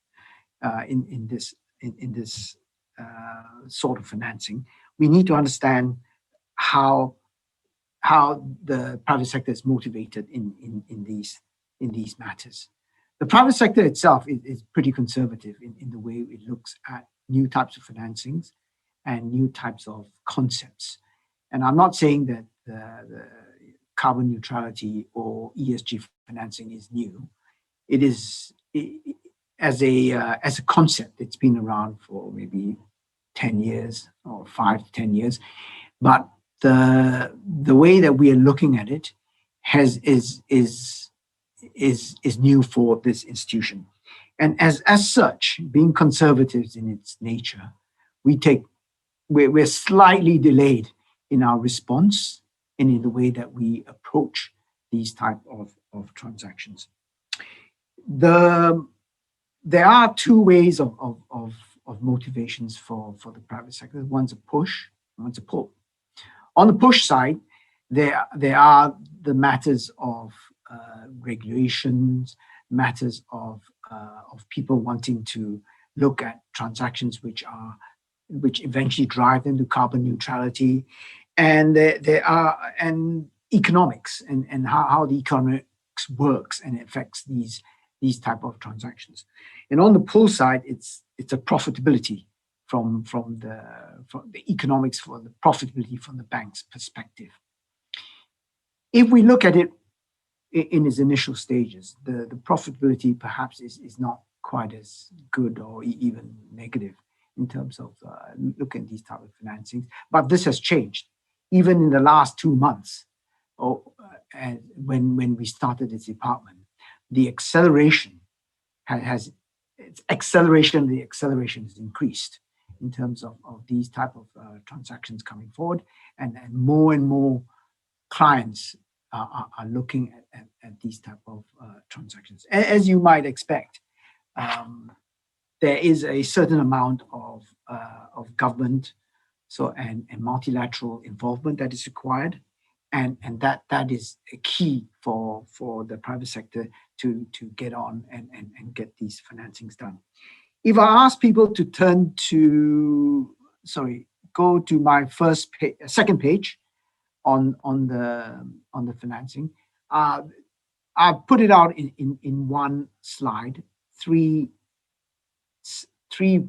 in this sort of financing, we need to understand how the private sector is motivated in these matters. The private sector itself is pretty conservative in the way it looks at new types of financings and new types of concepts. And I'm not saying that the carbon neutrality or ESG financing is new. It is, as a concept, it's been around for maybe 10 years or 5 to 10 years. But the way that we are looking at it is new for this institution. And as such, being conservative in its nature, we're slightly delayed in our response and in the way that we approach these type of transactions. There are two ways of motivations for the private sector. One's a push, one's a pull. On the push side, there are the matters of regulations, matters of people wanting to look at transactions which eventually drive them to carbon neutrality, and economics and how the economics works and affects these type of transactions. And on the pull side, it's a profitability from the economics, for the profitability from the bank's perspective. If we look at it in its initial stages, the profitability perhaps is not quite as good or even negative in terms of looking at these type of financings. But this has changed. Even in the last 2 months, when we started this department, the acceleration has increased in terms of these type of transactions coming forward, and more clients are looking at these type of transactions. As you might expect, there is a certain amount of government and multilateral involvement that is required, and that is a key for the private sector to get on and get these financings done. If I ask people to go to my second page on the financing, I put it out in one slide, three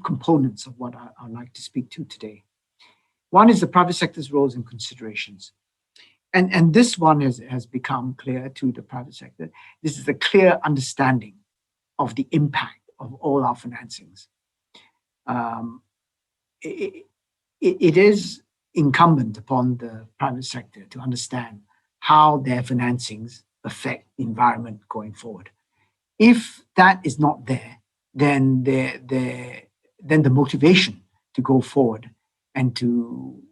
components of what I'd like to speak to today. One is the private sector's roles and considerations. And this one has become clear to the private sector. This is a clear understanding of the impact of all our financings. It is incumbent upon the private sector to understand how their financings affect the environment going forward. If that is not there, then the motivation to go forward and to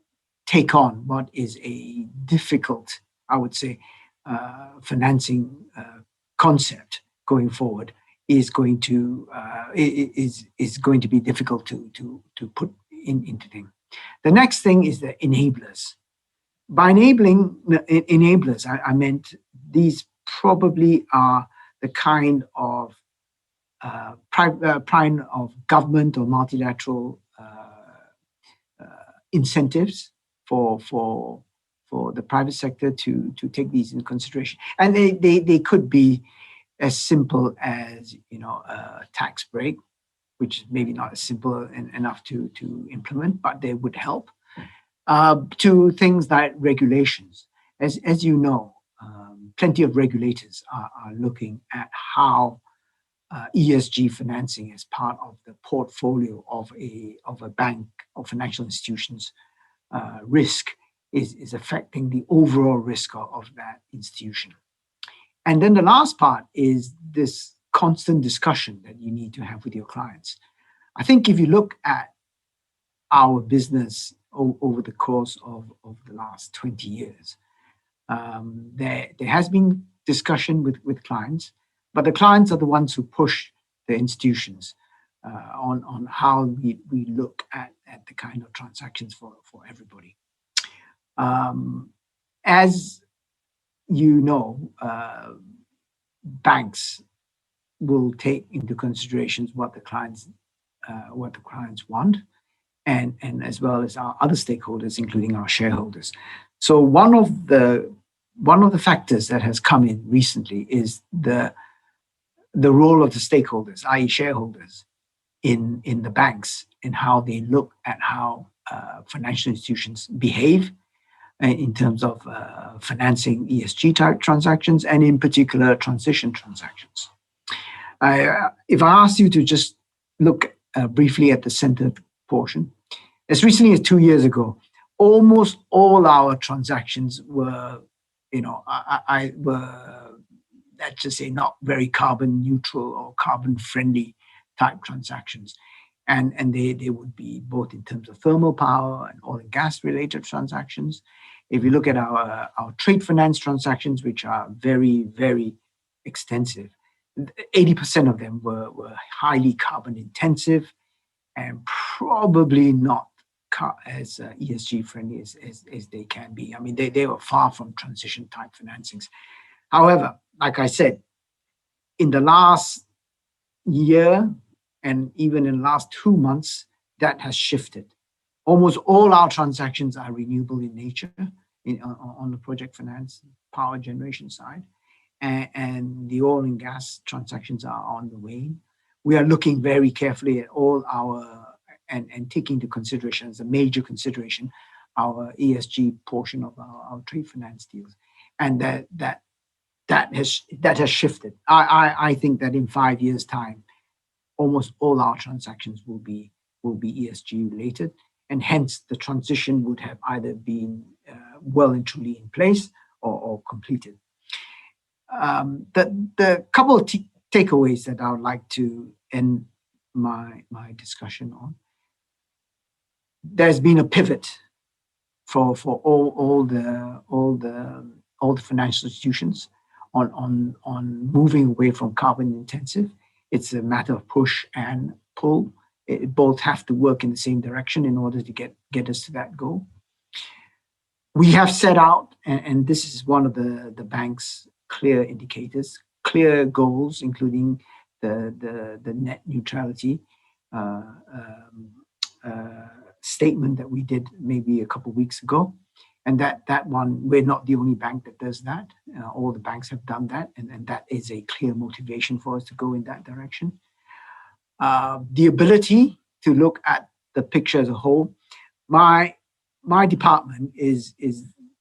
take on what is a difficult, I would say, financing concept going forward is going to be difficult to put into things. The next thing is the enablers. By enablers, I meant these probably are the kind of government or multilateral incentives for the private sector to take these into consideration. And they could be as simple as, a tax break, which is maybe not as simple enough to implement, but they would help, to things like regulations. As you know, plenty of regulators are looking at how ESG financing as part of the portfolio of a bank or financial institution's risk is affecting the overall risk of that institution. And then the last part is this constant discussion that you need to have with your clients. I think if you look at our business over the course of the last 20 years, there has been discussion with clients, but the clients are the ones who push the institutions on how we look at the kind of transactions for everybody. As you know, banks will take into considerations what the clients want, and as well as our other stakeholders, including our shareholders. So one of the factors that has come in recently is the role of the stakeholders, i.e. shareholders, in the banks, and how they look at how financial institutions behave in terms of financing ESG type transactions, and in particular transition transactions. If I ask you to just look briefly at the center portion, as recently as 2 years ago, almost all our transactions were, let's just say, not very carbon neutral or carbon friendly type transactions. And they would be both in terms of thermal power and oil and gas related transactions. If you look at our trade finance transactions, which are very, very extensive, 80% of them were highly carbon intensive and probably not as ESG friendly as they can be. I mean, they were far from transition type financings. However, like I said, in the last year And even in the last 2 months, that has shifted. Almost all our transactions are renewable in nature on the project finance power generation side. And the oil and gas transactions are on the wane. We are looking very carefully at all our, and taking into consideration as a major consideration, our ESG portion of our trade finance deals. And that has shifted. I think that in 5 years' time, almost all our transactions will be ESG related, and hence the transition would have either been well and truly in place or completed. The couple of takeaways that I would like to end my discussion on. There's been a pivot for all the financial institutions on moving away from carbon intensive. It's a matter of push and pull. It both have to work in the same direction in order to get us to that goal. We have set out, and this is one of the bank's clear indicators, clear goals, including the net neutrality statement that we did maybe a couple of weeks ago. And that one, we're not the only bank that does that. All the banks have done that, and that is a clear motivation for us to go in that direction. The ability to look at the picture as a whole. My department is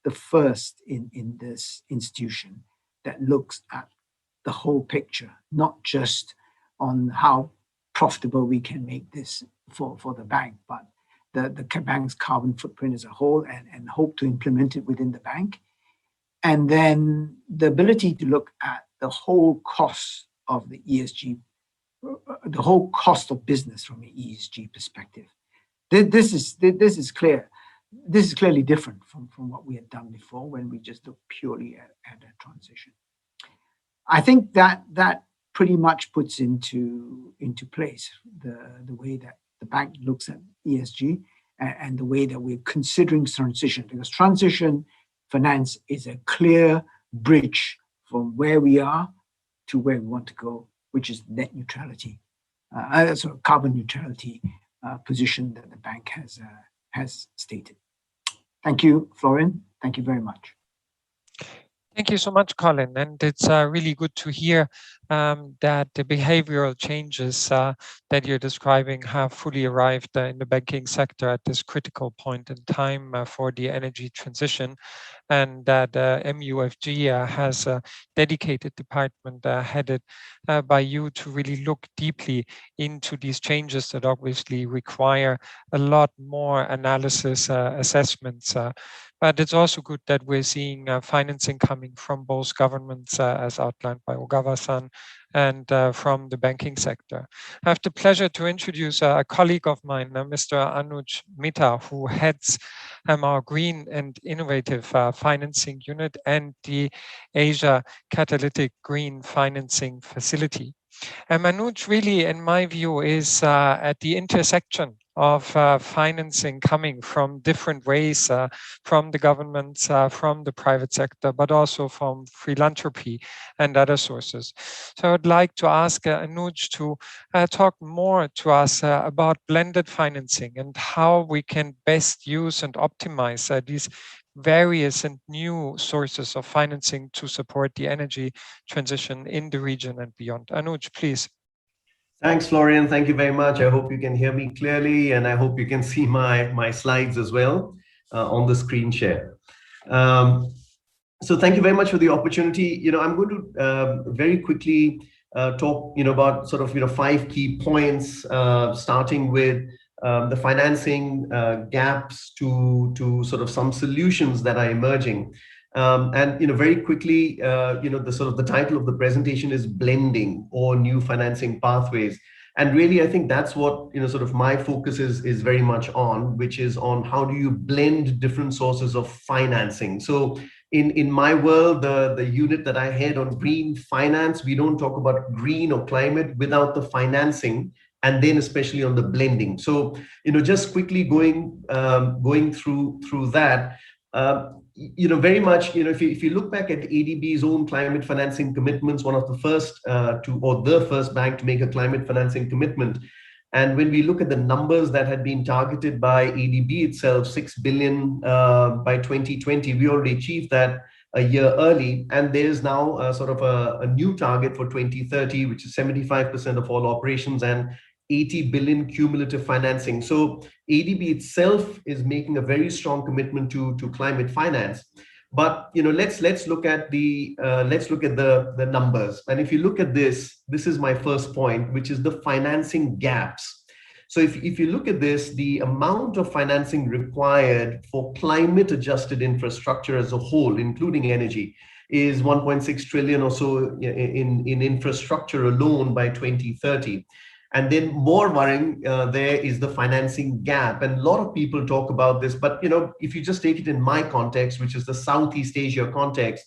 the first in this institution that looks at the whole picture, not just on how profitable we can make this for the bank, but the bank's carbon footprint as a whole, and hope to implement it within the bank. And then the ability to look at the whole cost of the ESG, the whole cost of business from an ESG perspective. This is clear. This is clearly different from what we had done before, when we just looked purely at a transition. I think that pretty much puts into place the way that the bank looks at ESG and the way that we're considering transition, because transition finance is a clear bridge from where we are to where we want to go, which is net neutrality, so carbon neutrality position that the bank has stated. Thank you, Florian. Thank you very much. Thank you so much, Colin. And it's really good to hear that the behavioral changes that you're describing have fully arrived in the banking sector at this critical point in time for the energy transition, and that MUFG has a dedicated department headed by you to really look deeply into these changes that obviously require a lot more analysis, assessments. But it's also good that we're seeing financing coming from both governments, as outlined by Ogawa-san, and from the banking sector. I have the pleasure to introduce a colleague of mine, Mr. Anuj Mita, who heads our Green and Innovative Financing Unit and the Asia Catalytic Green Financing Facility. Anuj really, in my view, is at the intersection of financing coming from different ways, from the governments, from the private sector, but also from philanthropy and other sources. So I would like to ask Anuj to talk more to us about blended financing and how we can best use and optimize these various and new sources of financing to support the energy transition in the region and beyond. Anuj, please. Thanks, Florian. Thank you very much. I hope you can hear me clearly, and I hope you can see my slides as well on the screen share. So thank you very much for the opportunity. I'm going to very quickly talk about sort of 5 key points, starting with the financing gaps to sort of some solutions that are emerging. And very quickly, the title of the presentation is Blending or New Financing Pathways. And really, I think that's what sort of my focus is very much on, which is on how do you blend different sources of financing. So in my world, the unit that I head on green finance, we don't talk about green or climate without the financing, and then especially on the blending. So just quickly going through that. very much, if you look back at ADB's own climate financing commitments, one of the first the first bank to make a climate financing commitment. And when we look at the numbers that had been targeted by ADB itself, 6 billion by 2020, we already achieved that a year early. And there's now sort of a new target for 2030, which is 75% of all operations and 80 billion cumulative financing. So ADB itself is making a very strong commitment to climate finance. But let's look at the numbers. And if you look at this is my first point, which is the financing gaps. So if you look at this, the amount of financing required for climate adjusted infrastructure as a whole, including energy, is 1.6 trillion or so in infrastructure alone by 2030. And then more worrying, there is the financing gap. And a lot of people talk about this, but if you just take it in my context, which is the Southeast Asia context,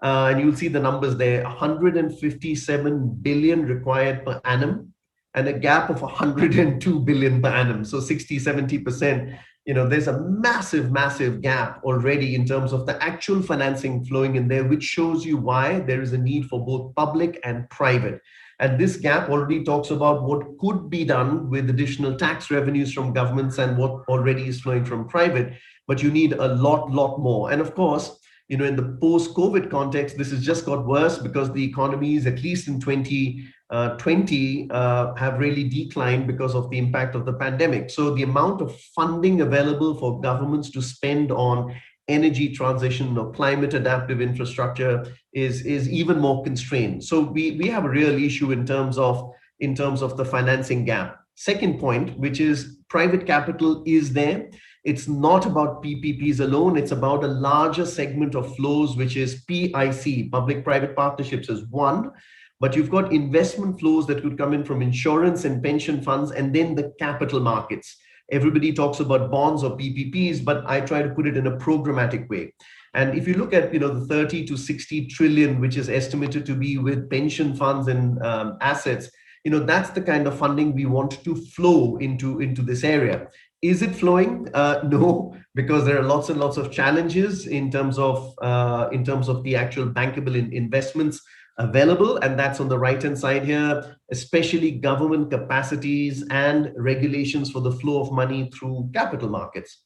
and you'll see the numbers there, 157 billion required per annum, and a gap of 102 billion per annum. So 60-70%, there's a massive gap already in terms of the actual financing flowing in there, which shows you why there is a need for both public and private. And this gap already talks about what could be done with additional tax revenues from governments and what already is flowing from private, but you need a lot more. And of course, in the post-COVID context, this has just got worse because the economies, at least in 2020, have really declined because of the impact of the pandemic. So the amount of funding available for governments to spend on energy transition or climate adaptive infrastructure is even more constrained. So we have a real issue in terms of the financing gap. Second point, which is private capital is there. It's not about PPPs alone. It's about a larger segment of flows, which is PIC, public-private partnerships, is one. But you've got investment flows that could come in from insurance and pension funds, and then the capital markets. Everybody talks about bonds or PPPs, but I try to put it in a programmatic way. And if you look at the 30 to 60 trillion, which is estimated to be with pension funds and assets, that's the kind of funding we want to flow into this area. Is it flowing? No, because there are lots and lots of challenges in terms of the actual bankable investments available, and that's on the right-hand side here, especially government capacities and regulations for the flow of money through capital markets.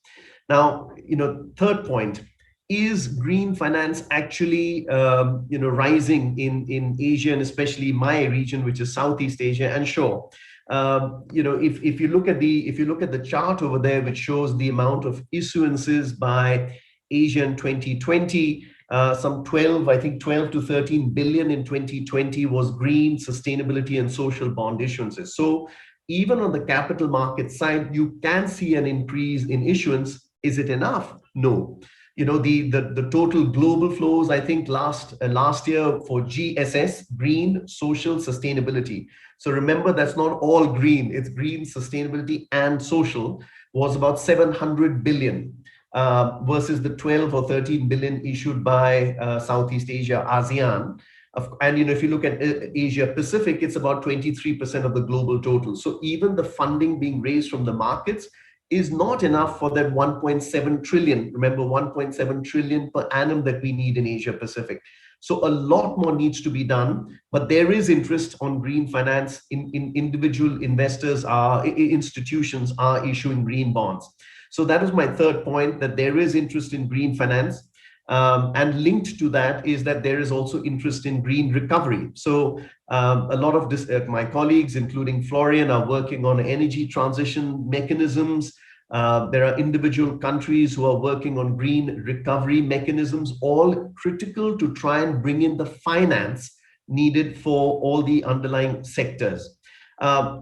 Now, third point, is green finance actually, rising in Asia and especially my region, which is Southeast Asia? And sure, if you look at the chart over there, which shows the amount of issuances by Asia in 2020. Some 12 to 13 billion in 2020 was green, sustainability, and social bond issuances. So even on the capital market side, you can see an increase in issuance. Is it enough? No. The total global flows, I think last year for GSS, green, social, sustainability. So remember, that's not all green. It's green, sustainability, and social, was about 700 billion. Versus the 12 or 13 billion issued by Southeast Asia, ASEAN. And if you look at Asia Pacific, it's about 23% of the global total. So even the funding being raised from the markets is not enough for that 1.7 trillion. Remember, 1.7 trillion per annum that we need in Asia Pacific. So a lot more needs to be done, but there is interest on green finance. Individual investors institutions are issuing green bonds. So that is my third point, that there is interest in green finance. And linked to that is that there is also interest in green recovery. So a lot of my colleagues, including Florian, are working on energy transition mechanisms. There are individual countries who are working on green recovery mechanisms, all critical to try and bring in the finance needed for all the underlying sectors.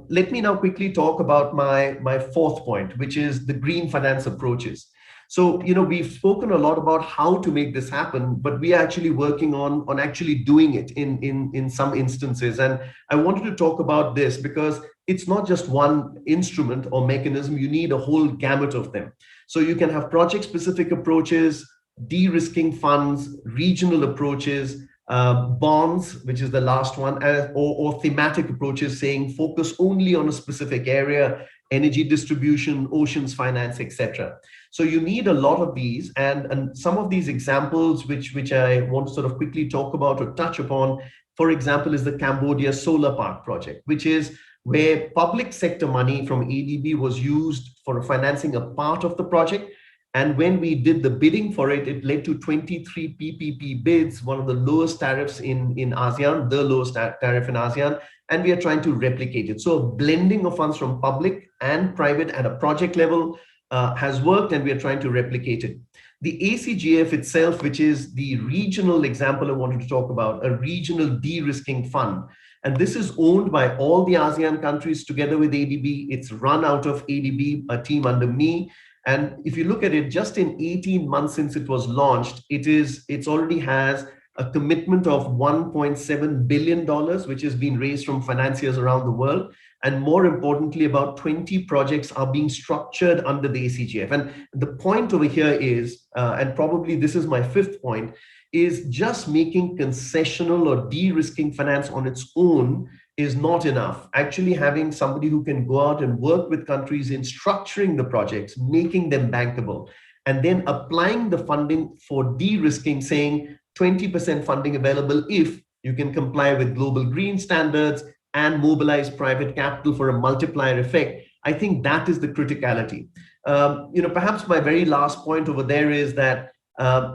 Let me now quickly talk about my fourth point, which is the green finance approaches. So, we've spoken a lot about how to make this happen, but we are actually working on actually doing it in some instances. And I wanted to talk about this because it's not just one instrument or mechanism. You need a whole gamut of them. So you can have project-specific approaches, de-risking funds, regional approaches, bonds, which is the last one, or thematic approaches saying focus only on a specific area, energy distribution, oceans finance, etc. So you need a lot of these, and some of these examples which I want to sort of quickly talk about or touch upon, for example, is the Cambodia Solar Park project, which is where public sector money from ADB was used for financing a part of the project. And when we did the bidding for it, it led to 23 PPP bids, one of the lowest tariffs in ASEAN, the lowest tariff in ASEAN, and we are trying to replicate it. So a blending of funds from public and private at a project level has worked, and we are trying to replicate it. The ACGF itself, which is the regional example I wanted to talk about, a regional de-risking fund. And this is owned by all the ASEAN countries together with ADB. It's run out of ADB, a team under me. And if you look at it, just in 18 months since it was launched, it's already has a commitment of $1.7 billion, which has been raised from financiers around the world. And more importantly, about 20 projects are being structured under the ACGF. And the point over here is, and probably this is my fifth point, is just making concessional or de-risking finance on its own is not enough. Actually having somebody who can go out and work with countries in structuring the projects, making them bankable, and then applying the funding for de-risking, saying 20% funding available if you can comply with global green standards and mobilize private capital for a multiplier effect. I think that is the criticality. Perhaps my very last point over there is that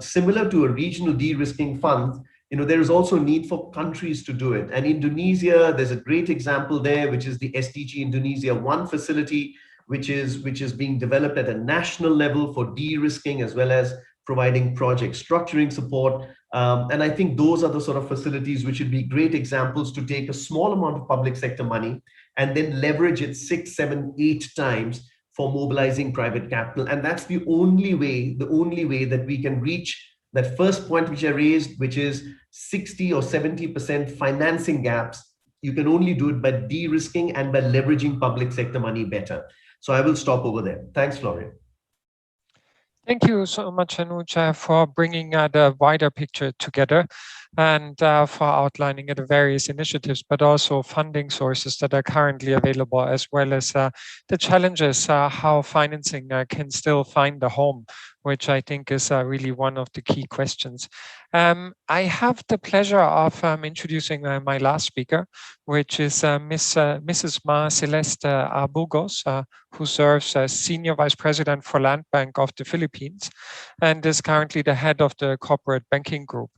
similar to a regional de-risking fund, there is also a need for countries to do it. And Indonesia, there's a great example there, which is the SDG Indonesia 1 facility, which is being developed at a national level for de-risking as well as providing project structuring support. And I think those are the sort of facilities which would be great examples to take a small amount of public sector money and then leverage it 6, 7, 8 times for mobilizing private capital. And that's the only way that we can reach that first point which I raised, which is 60 or 70% financing gaps. You can only do it by de-risking and by leveraging public sector money better. So I will stop over there. Thanks, Florian. Thank you so much, Anuj, for bringing the wider picture together and for outlining the various initiatives, but also funding sources that are currently available, as well as the challenges, how financing can still find a home, which I think is really one of the key questions. I have the pleasure of introducing my last speaker, which is Mrs. Ma Celeste Arbugos, who serves as Senior Vice President for Land Bank of the Philippines and is currently the head of the Corporate Banking Group.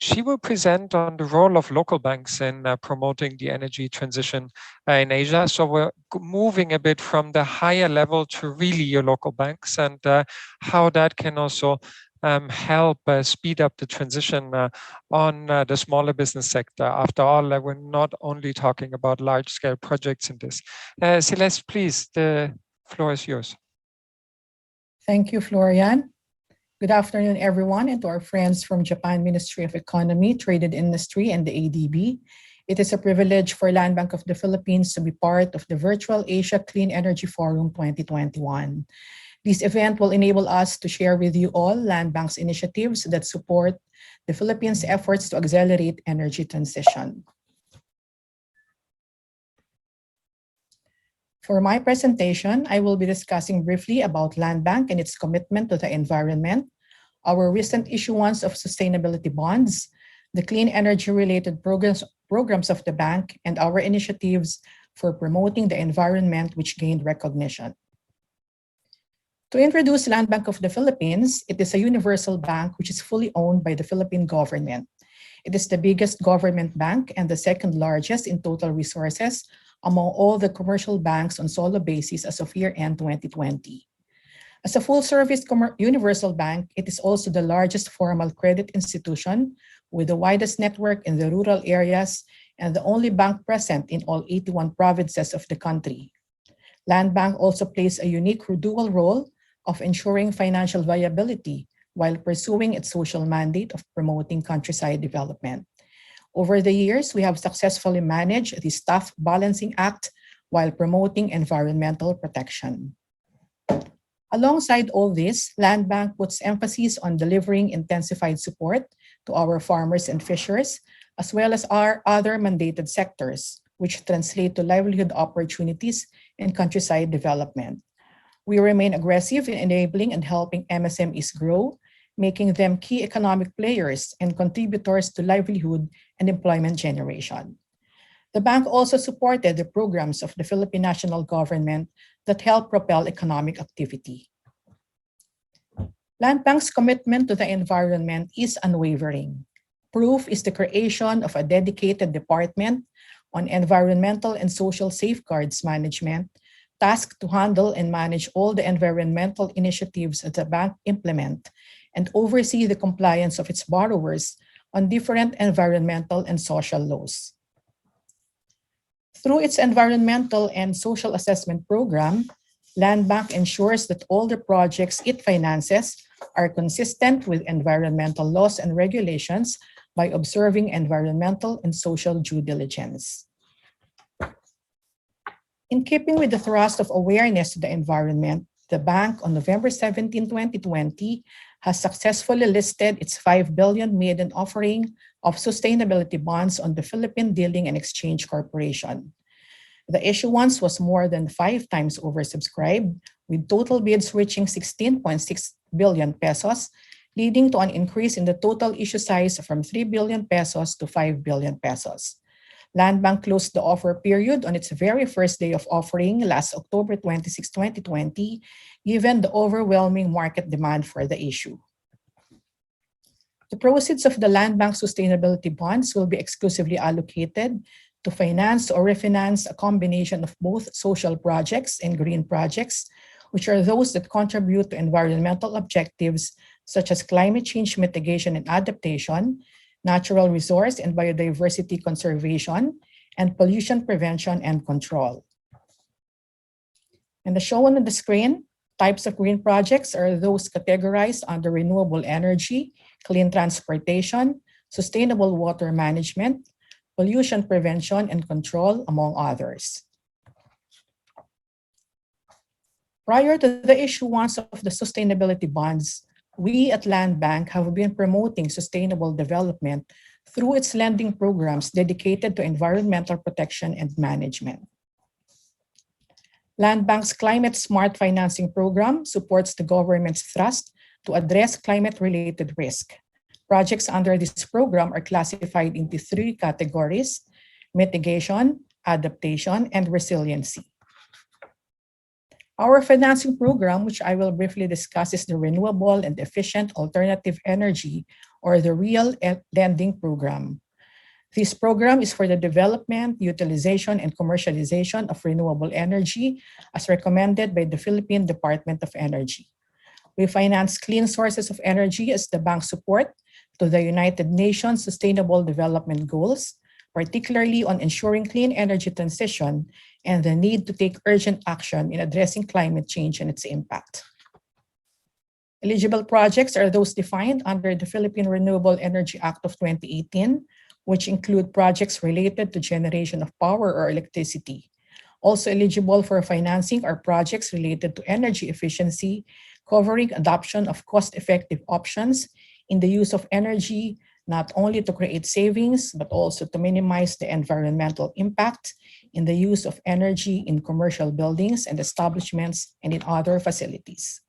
She will present on the role of local banks in promoting the energy transition in Asia. So we're moving a bit from the higher level to really your local banks and how that can also help speed up the transition on the smaller business sector. After all, we're not only talking about large-scale projects in this. Celeste, please, the floor is yours. Thank you, Florian. Good afternoon, everyone, and to our friends from Japan Ministry of Economy, Trade and Industry, and the ADB. It is a privilege for Land Bank of the Philippines to be part of the Virtual Asia Clean Energy Forum 2021. This event will enable us to share with you all Land Bank's initiatives that support the Philippines' efforts to accelerate energy transition. For my presentation, I will be discussing briefly about Land Bank and its commitment to the environment, our recent issuance of sustainability bonds, the clean energy-related programs of the bank, and our initiatives for promoting the environment which gained recognition. To introduce Land Bank of the Philippines, it is a universal bank which is fully owned by the Philippine government. It is the biggest government bank and the second largest in total resources among all the commercial banks on solo basis as of year-end 2020. As a full-service universal bank, it is also the largest formal credit institution with the widest network in the rural areas and the only bank present in all 81 provinces of the country. Land Bank also plays a unique dual role of ensuring financial viability while pursuing its social mandate of promoting countryside development. Over the years, we have successfully managed the Staff Balancing Act while promoting environmental protection. Alongside all this, Land Bank puts emphasis on delivering intensified support to our farmers and fishers, as well as our other mandated sectors, which translate to livelihood opportunities and countryside development. We remain aggressive in enabling and helping MSMEs grow, making them key economic players and contributors to livelihood and employment generation. The bank also supported the programs of the Philippine national government that help propel economic activity. Land Bank's commitment to the environment is unwavering. Proof is the creation of a dedicated department on environmental and social safeguards management, tasked to handle and manage all the environmental initiatives that the bank implement and oversee the compliance of its borrowers on different environmental and social laws. Through its environmental and social assessment program, Land Bank ensures that all the projects it finances are consistent with environmental laws and regulations by observing environmental and social due diligence. In keeping with the thrust of awareness to the environment, the bank on November 17, 2020, has successfully listed its 5 billion maiden offering of sustainability bonds on the Philippine Dealing and Exchange Corporation. The issuance was more than 5 times oversubscribed, with total bids reaching 16.6 billion pesos, leading to an increase in the total issue size from 3 billion pesos to 5 billion pesos. Land Bank closed the offer period on its very first day of offering last October 26, 2020, given the overwhelming market demand for the issue. The proceeds of the Land Bank sustainability bonds will be exclusively allocated to finance or refinance a combination of both social projects and green projects, which are those that contribute to environmental objectives such as climate change mitigation and adaptation, natural resource and biodiversity conservation, and pollution prevention and control. And as shown on the screen, types of green projects are those categorized under renewable energy, clean transportation, sustainable water management, pollution prevention and control, among others. Prior to the issuance of the sustainability bonds, we at Land Bank have been promoting sustainable development through its lending programs dedicated to environmental protection and management. Land Bank's Climate Smart Financing Program supports the government's thrust to address climate-related risk. Projects under this program are classified into 3 categories: mitigation, adaptation, and resiliency. Our financing program, which I will briefly discuss, is the Renewable and Efficient Alternative Energy, or the REAL Lending Program. This program is for the development, utilization, and commercialization of renewable energy as recommended by the Philippine Department of Energy. We finance clean sources of energy as the bank's support to the United Nations Sustainable Development Goals, particularly on ensuring clean energy transition and the need to take urgent action in addressing climate change and its impact. Eligible projects are those defined under the Philippine Renewable Energy Act of 2018, which include projects related to generation of power or electricity. Also eligible for financing are projects related to energy efficiency, covering adoption of cost-effective options in the use of energy, not only to create savings, but also to minimize the environmental impact in the use of energy in commercial buildings and establishments and in other facilities.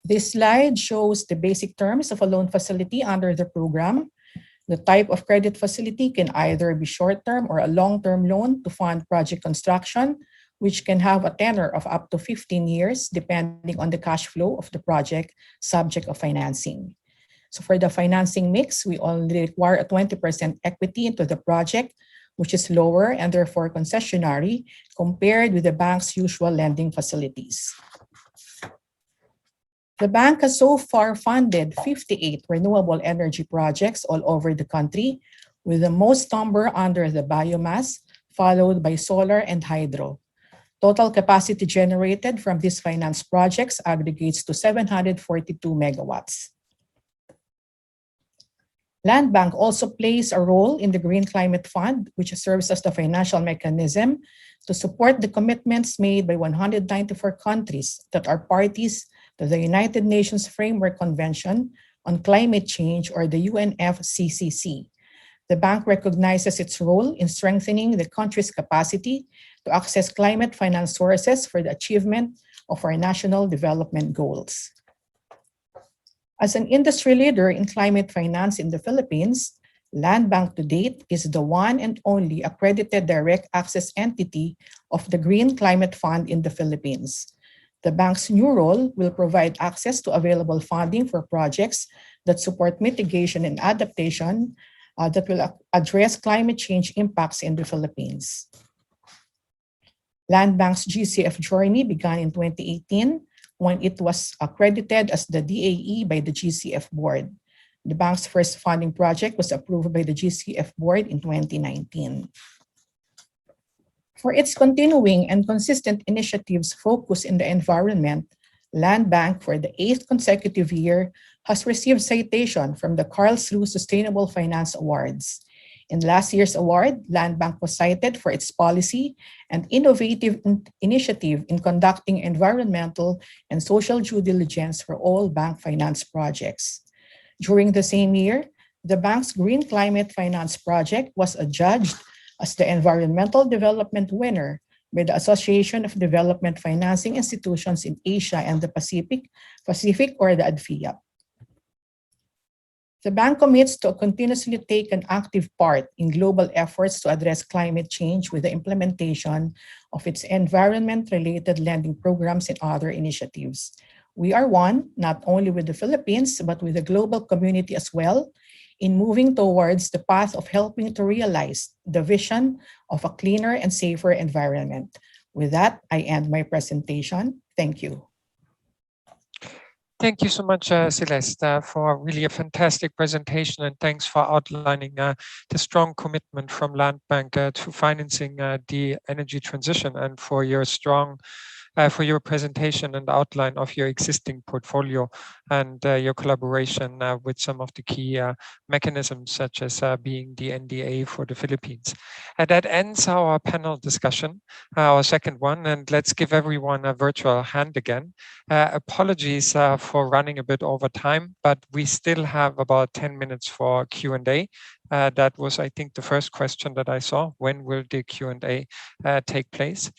This slide shows the basic terms of a loan facility under the program. The type of credit facility can either be short-term or a long-term loan to fund project construction, which can have a tenor of up to 15 years, depending on the cash flow of the project subject of financing. So for the financing mix, we only require a 20% equity into the project, which is lower and therefore concessionary compared with the bank's usual lending facilities. The bank has so far funded 58 renewable energy projects all over the country, with the most number under the biomass, followed by solar and hydro. Total capacity generated from these finance projects aggregates to 742 megawatts. Land Bank also plays a role in the Green Climate Fund, which serves as the financial mechanism to support the commitments made by 194 countries that are parties to the United Nations Framework Convention on Climate Change, or the UNFCCC. The bank recognizes its role in strengthening the country's capacity to access climate finance sources for the achievement of our national development goals. As an industry leader in climate finance in the Philippines, Land Bank to date is the one and only accredited direct access entity of the Green Climate Fund in the Philippines. The bank's new role will provide access to available funding for projects that support mitigation and adaptation that will address climate change impacts in the Philippines. Land Bank's GCF journey began in 2018 when it was accredited as the DAE by the GCF board. The bank's first funding project was approved by the GCF board in 2019. For its continuing and consistent initiatives focused in the environment, Land Bank for the 8th consecutive year has received citation from the Karlsruhe Sustainable Finance Awards. In last year's award, Land Bank was cited for its policy and innovative initiative in conducting environmental and social due diligence for all bank finance projects. During the same year, the bank's Green Climate Finance Project was adjudged as the Environmental Development Winner by the Association of Development Financing Institutions in Asia and the Pacific or the ADFIAP. The bank commits to continuously take an active part in global efforts to address climate change with the implementation of its environment-related lending programs and other initiatives. We are one, not only with the Philippines, but with the global community as well, in moving towards the path of helping to realize the vision of a cleaner and safer environment. With that, I end my presentation. Thank you. Thank you so much, Celeste, for really a fantastic presentation, and thanks for outlining the strong commitment from Land Bank to financing the energy transition, and for your for your presentation and outline of your existing portfolio and your collaboration with some of the key mechanisms, such as being the NDA for the Philippines. And that ends our panel discussion, our second one, and let's give everyone a virtual hand again. Apologies for running a bit over time, but we still have about 10 minutes for Q&A. That was, I think, the first question that I saw. When will the Q&A take place?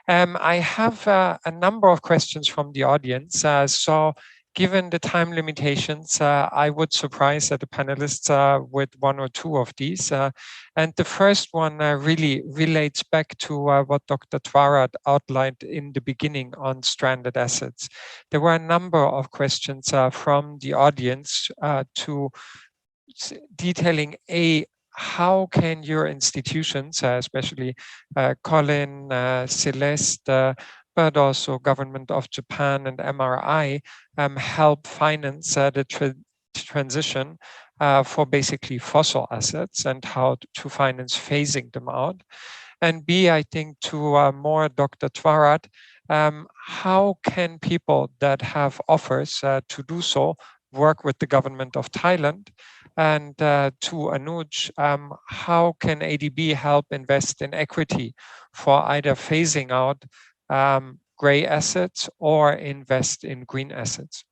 I have a number of questions from the audience. So given the time limitations, I would surprise the panelists with one or two of these. And the first one really relates back to what Dr. Twarat outlined in the beginning on stranded assets. There were a number of questions from the audience to detailing how can your institutions, especially Colin, Celeste, but also Government of Japan and MRI, help finance the transition for basically fossil assets, and how to finance phasing them out. And B, I think to more Dr. Twarat, how can people that have offers to do so work with the government of Thailand? And to Anuj, how can ADB help invest in equity for either phasing out gray assets or invest in green assets?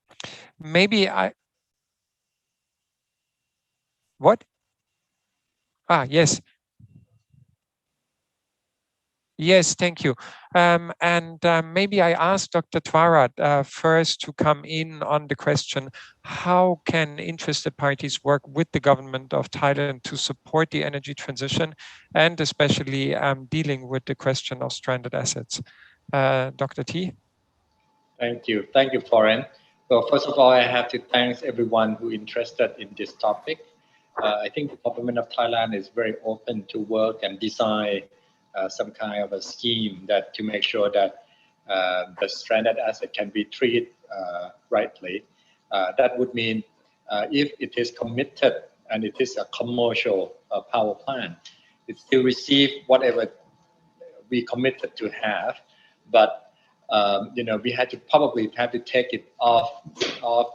Maybe yes. Yes, thank you. Maybe I ask Dr. Twarat first to come in on the question, how can interested parties work with the government of Thailand to support the energy transition, and especially dealing with the question of stranded assets? Dr. T? Thank you. Thank you, Florian. So first of all, I have to thank everyone who is interested in this topic. I think the government of Thailand is very open to work and design some kind of a scheme that to make sure that the stranded asset can be treated rightly. That would mean if it is committed and it is a commercial power plant, it still receive whatever we committed to have, but we had to probably have to take it off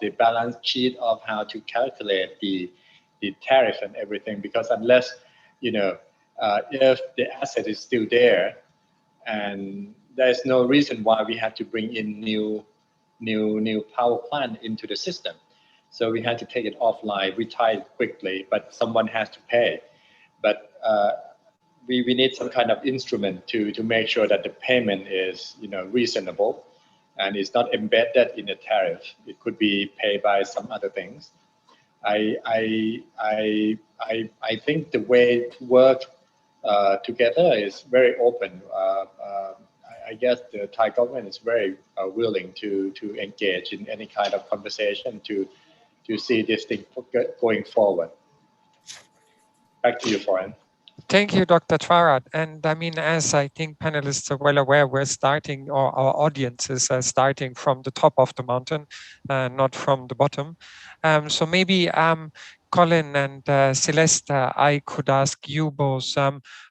the balance sheet of how to calculate the tariff and everything, because unless if the asset is still there, and there's no reason why we have to bring in new power plant into the system. So we had to take it offline, retire it quickly, but someone has to pay. But we need some kind of instrument to make sure that the payment is reasonable and it's not embedded in the tariff. It could be paid by some other things. I think the way to work together is very open. I guess the Thai government is very willing to engage in any kind of conversation to see this thing going forward. Back to you, Florian. Thank you, Dr. Trarat. And I mean, as I think panelists are well aware, we're starting, or our audiences are starting from the top of the mountain, not from the bottom. So maybe Colin and Celeste, I could ask you both,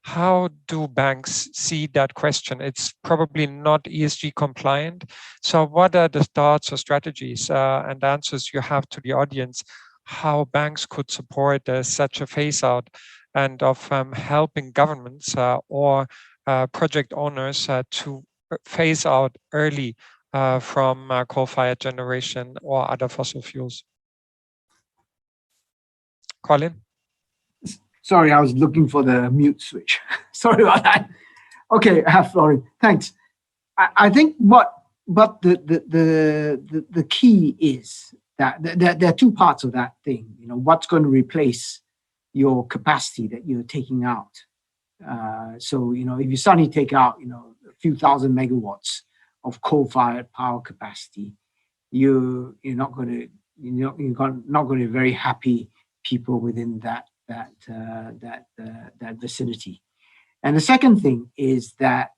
how do banks see that question? It's probably not ESG compliant. So what are the thoughts or strategies and answers you have to the audience, how banks could support such a phase out and of helping governments or project owners to phase out early from coal-fired generation or other fossil fuels? Colin? Sorry, I was looking for the mute switch. Sorry about that. Okay, Florian, thanks. I think what the key is that there are two parts of that thing. What's going to replace your capacity that you're taking out. So, if you suddenly take out, a few thousand megawatts of coal-fired power capacity, you're not going to be very happy people within that vicinity. And the second thing is that,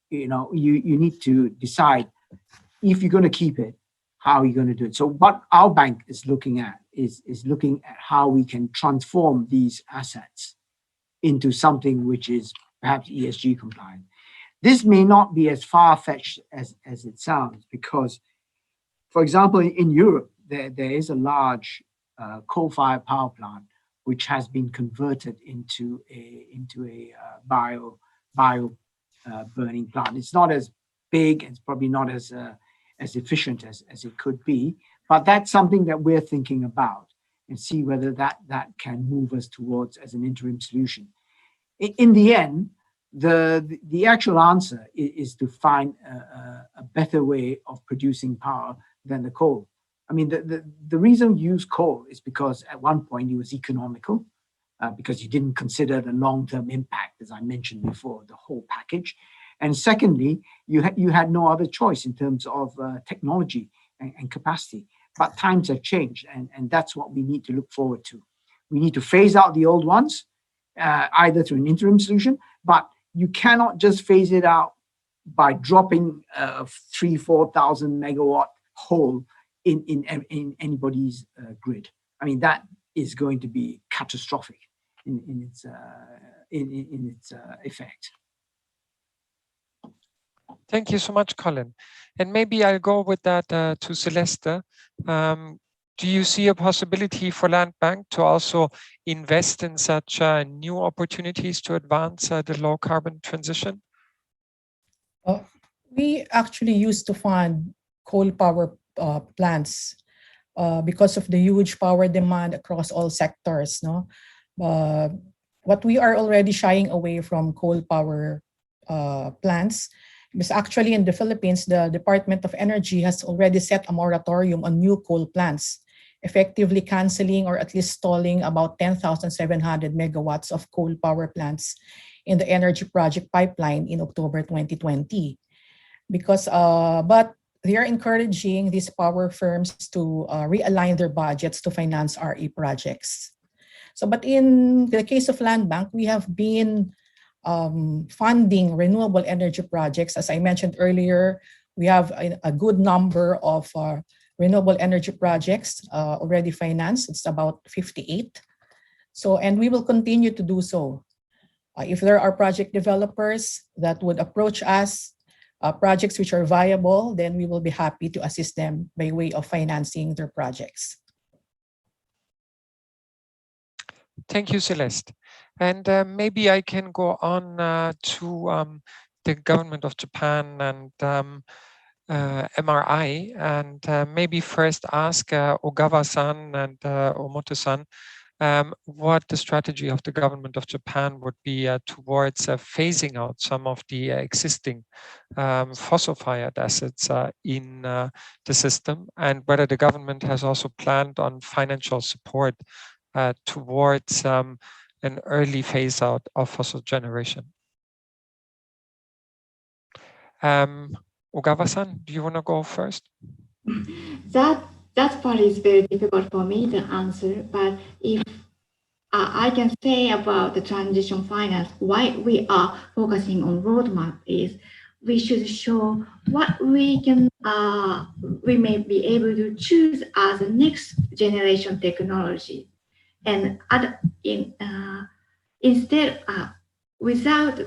you need to decide if you're going to keep it, how are you going to do it? So what our bank is looking at is looking at how we can transform these assets into something which is perhaps ESG compliant. This may not be as far-fetched as it sounds, because, for example, in Europe, there is a large coal-fired power plant which has been converted into a bio burning plant. It's not as big, it's probably not as efficient as it could be, but that's something that we're thinking about and see whether that can move us towards as an interim solution. In the end, the actual answer is to find a better way of producing power than the coal. I mean, the reason we use coal is because at one point it was economical, because you didn't consider the long-term impact, as I mentioned before, the whole package. And secondly, you had no other choice in terms of technology and capacity. But times have changed, and that's what we need to look forward to. We need to phase out the old ones, either through an interim solution, but you cannot just phase it out by dropping a 3,000-4,000 megawatt hole in anybody's grid. I mean, that is going to be catastrophic in its effect. Thank you so much, Colin. And maybe I'll go with that to Celeste. Do you see a possibility for Land Bank to also invest in such new opportunities to advance the low carbon transition? We actually used to fund coal power plants because of the huge power demand across all sectors. No, what we are already shying away from coal power plants. Because actually in the Philippines, the Department of Energy has already set a moratorium on new coal plants, effectively canceling or at least stalling about 10,700 megawatts of coal power plants in the energy project pipeline in October 2020. Because, but they are encouraging these power firms to realign their budgets to finance RE projects. So, but in the case of Land Bank, we have been funding renewable energy projects. As I mentioned earlier, we have a good number of renewable energy projects already financed. It's about 58. So, and we will continue to do so. If there are project developers that would approach us, projects which are viable, then we will be happy to assist them by way of financing their projects. Thank you, Celeste. And maybe I can go on to the government of Japan and MRI, and maybe first ask Ogawa-san and Omoto-san, what the strategy of the government of Japan would be towards phasing out some of the existing fossil-fired assets in the system, and whether the government has also planned on financial support towards an early phase out of fossil generation. Ogawa-san, do you want to go first? That part is very difficult for me to answer, but if I can say about the transition finance, why we are focusing on roadmap is we should show what we can, we may be able to choose as the next generation technology. And instead, without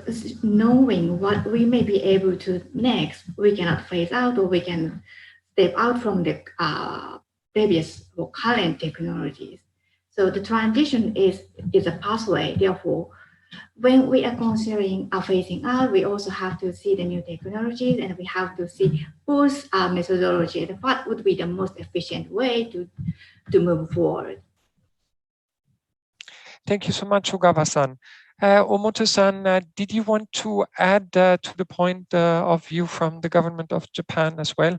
knowing what we may be able to next, we cannot phase out or we can step out from the previous or current technologies. So the transition is a pathway. Therefore, when we are considering phasing out, we also have to see the new technologies, and we have to see both methodology and what would be the most efficient way to move forward. Thank you so much, Ogawa-san. Omoto-san, did you want to add to the point of view from the government of Japan as well?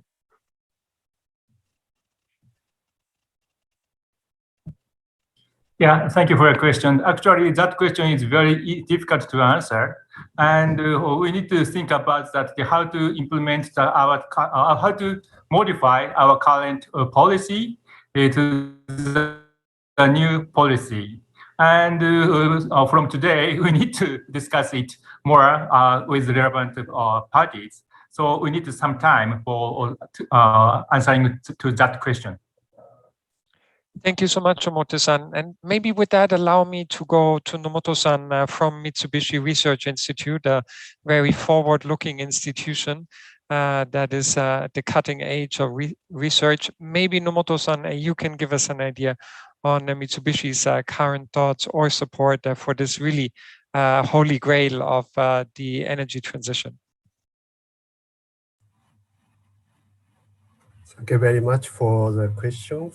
Yeah, thank you for your question. Actually, that question is very difficult to answer, and we need to think about that how to implement how to modify our current policy to the new policy. And from today, we need to discuss it more with relevant parties. So we need some time for answering to that question. Thank you so much, Omoto-san. And maybe with that, allow me to go to Nomoto-san from Mitsubishi Research Institute, a very forward-looking institution that is the cutting edge of research. Maybe Nomoto-san, you can give us an idea on Mitsubishi's current thoughts or support for this really holy grail of the energy transition. Thank you very much for the question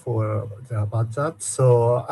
about that. So,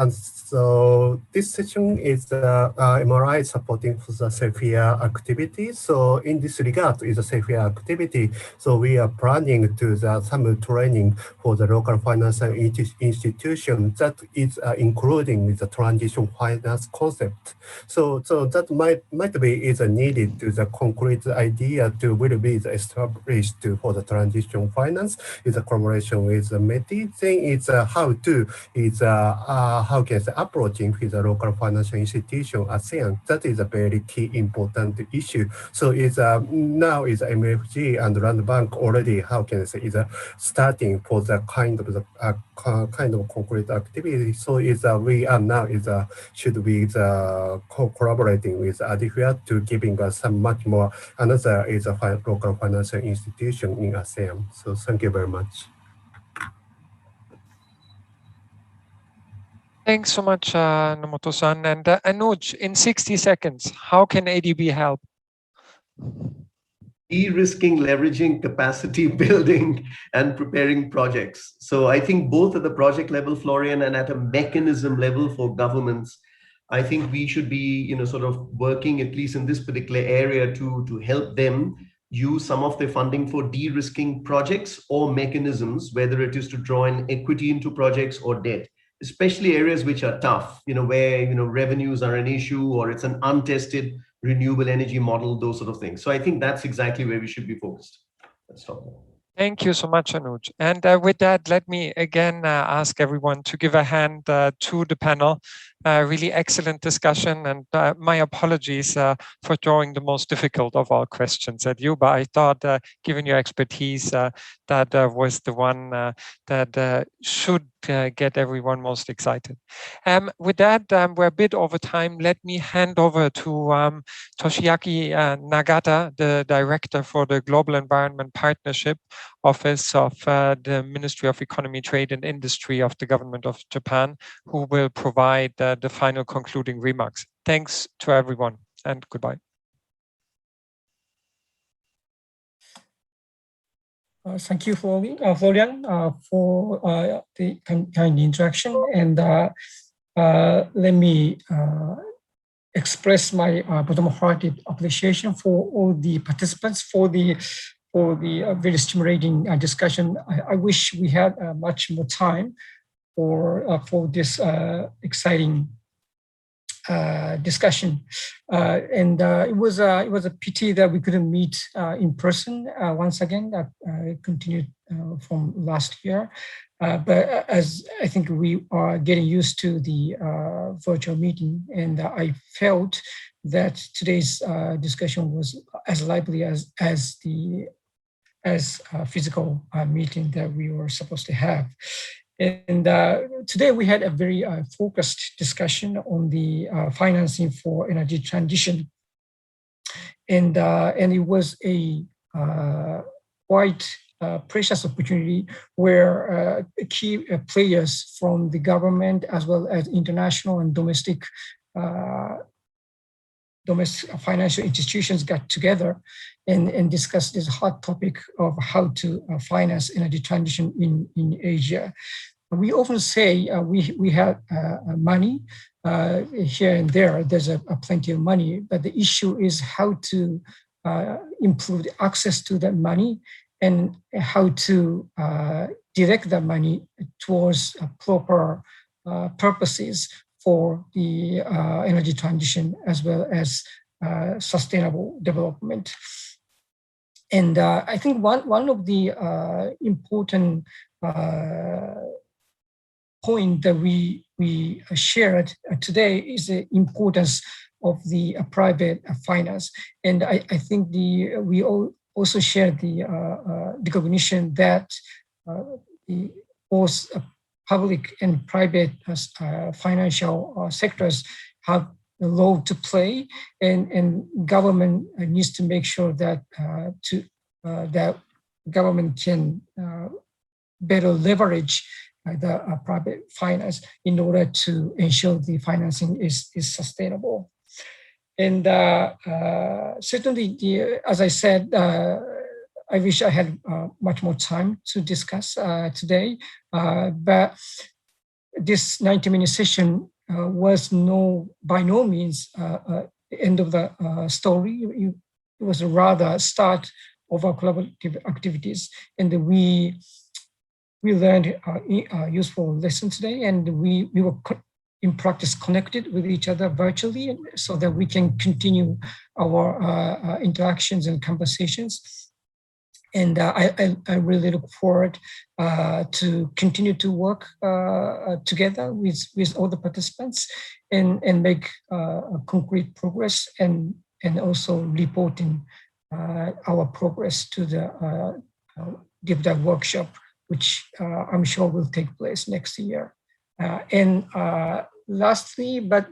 so this session is MRI supporting for the SAFER activity. So in this regard, is a SAFER activity. So we are planning to some training for the local financial institution that is including the transition finance concept. So that might be is needed to the concrete idea to will be established for the transition finance. Is a collaboration with the METI. Thing is how to is how can I say approaching with the local financial institution ASEAN. That is a very key important issue. So it's now is MFG and Land Bank already how can I say is starting for the kind of concrete activity. So is we are now is should be collaborating with ADIFIA to giving us some much more. Another is a local financial institution in ASEAN. So thank you very much. Thanks so much, Nomoto-san. And Anuj, in 60 seconds, how can ADB help? De-risking, leveraging, capacity building, and preparing projects. So I think both at the project level, Florian, and at a mechanism level for governments, I think we should be, sort of working at least in this particular area to help them use some of their funding for de-risking projects or mechanisms, whether it is to draw in equity into projects or debt, especially areas which are tough, where, revenues are an issue or it's an untested renewable energy model, those sort of things. So I think that's exactly where we should be focused. Let's stop there. Thank you so much, Anuj. And with that, let me again ask everyone to give a hand to the panel. Really excellent discussion, and my apologies for throwing the most difficult of all questions at you, but I thought given your expertise, that was the one that should get everyone most excited. With that, we're a bit over time. Let me hand over to Toshiaki Nagata, the Director for the Global Environment Partnership Office of the Ministry of Economy, Trade and Industry of the Government of Japan, who will provide the final concluding remarks. Thanks to everyone and goodbye. Thank you, Florian, for the kind introduction. And let me express my bottom-hearted appreciation for all the participants for the very stimulating discussion. I wish we had much more time for this exciting discussion, and it was a pity that we couldn't meet in person once again. That continued from last year, but as I think we are getting used to the virtual meeting, and I felt that today's discussion was as lively as a physical meeting that we were supposed to have. And today we had a very focused discussion on the financing for energy transition. And it was a quite precious opportunity where key players from the government as well as international and domestic financial institutions got together and discussed this hot topic of how to finance energy transition in Asia. We often say we have money here and there. There's plenty of money, but the issue is how to improve the access to that money and how to direct that money towards proper purposes for the energy transition as well as sustainable development. And I think one of the important point that we shared today is the importance of the private finance. And I think we all also share the recognition that both public and private financial sectors have a role to play, and government needs to make sure that that government can better leverage the private finance in order to ensure the financing is sustainable. And certainly, as I said, I wish I had much more time to discuss today, but this 90-minute session was by no means the end of the story. It was rather a start of our collaborative activities, and we learned a useful lesson today, and we were in practice connected with each other virtually so that we can continue our interactions and conversations. And I really look forward to continue to work together with all the participants and make concrete progress and also reporting our progress to the deep dive workshop, which I'm sure will take place next year. And lastly, but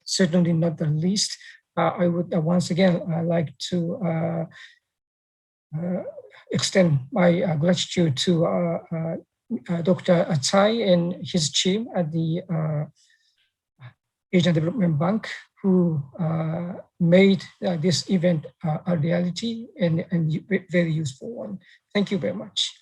certainly not the least, I would once again like to extend my gratitude to Dr. Tsai and his team at the Asian Development Bank, who made this event a reality and very useful one. Thank you very much.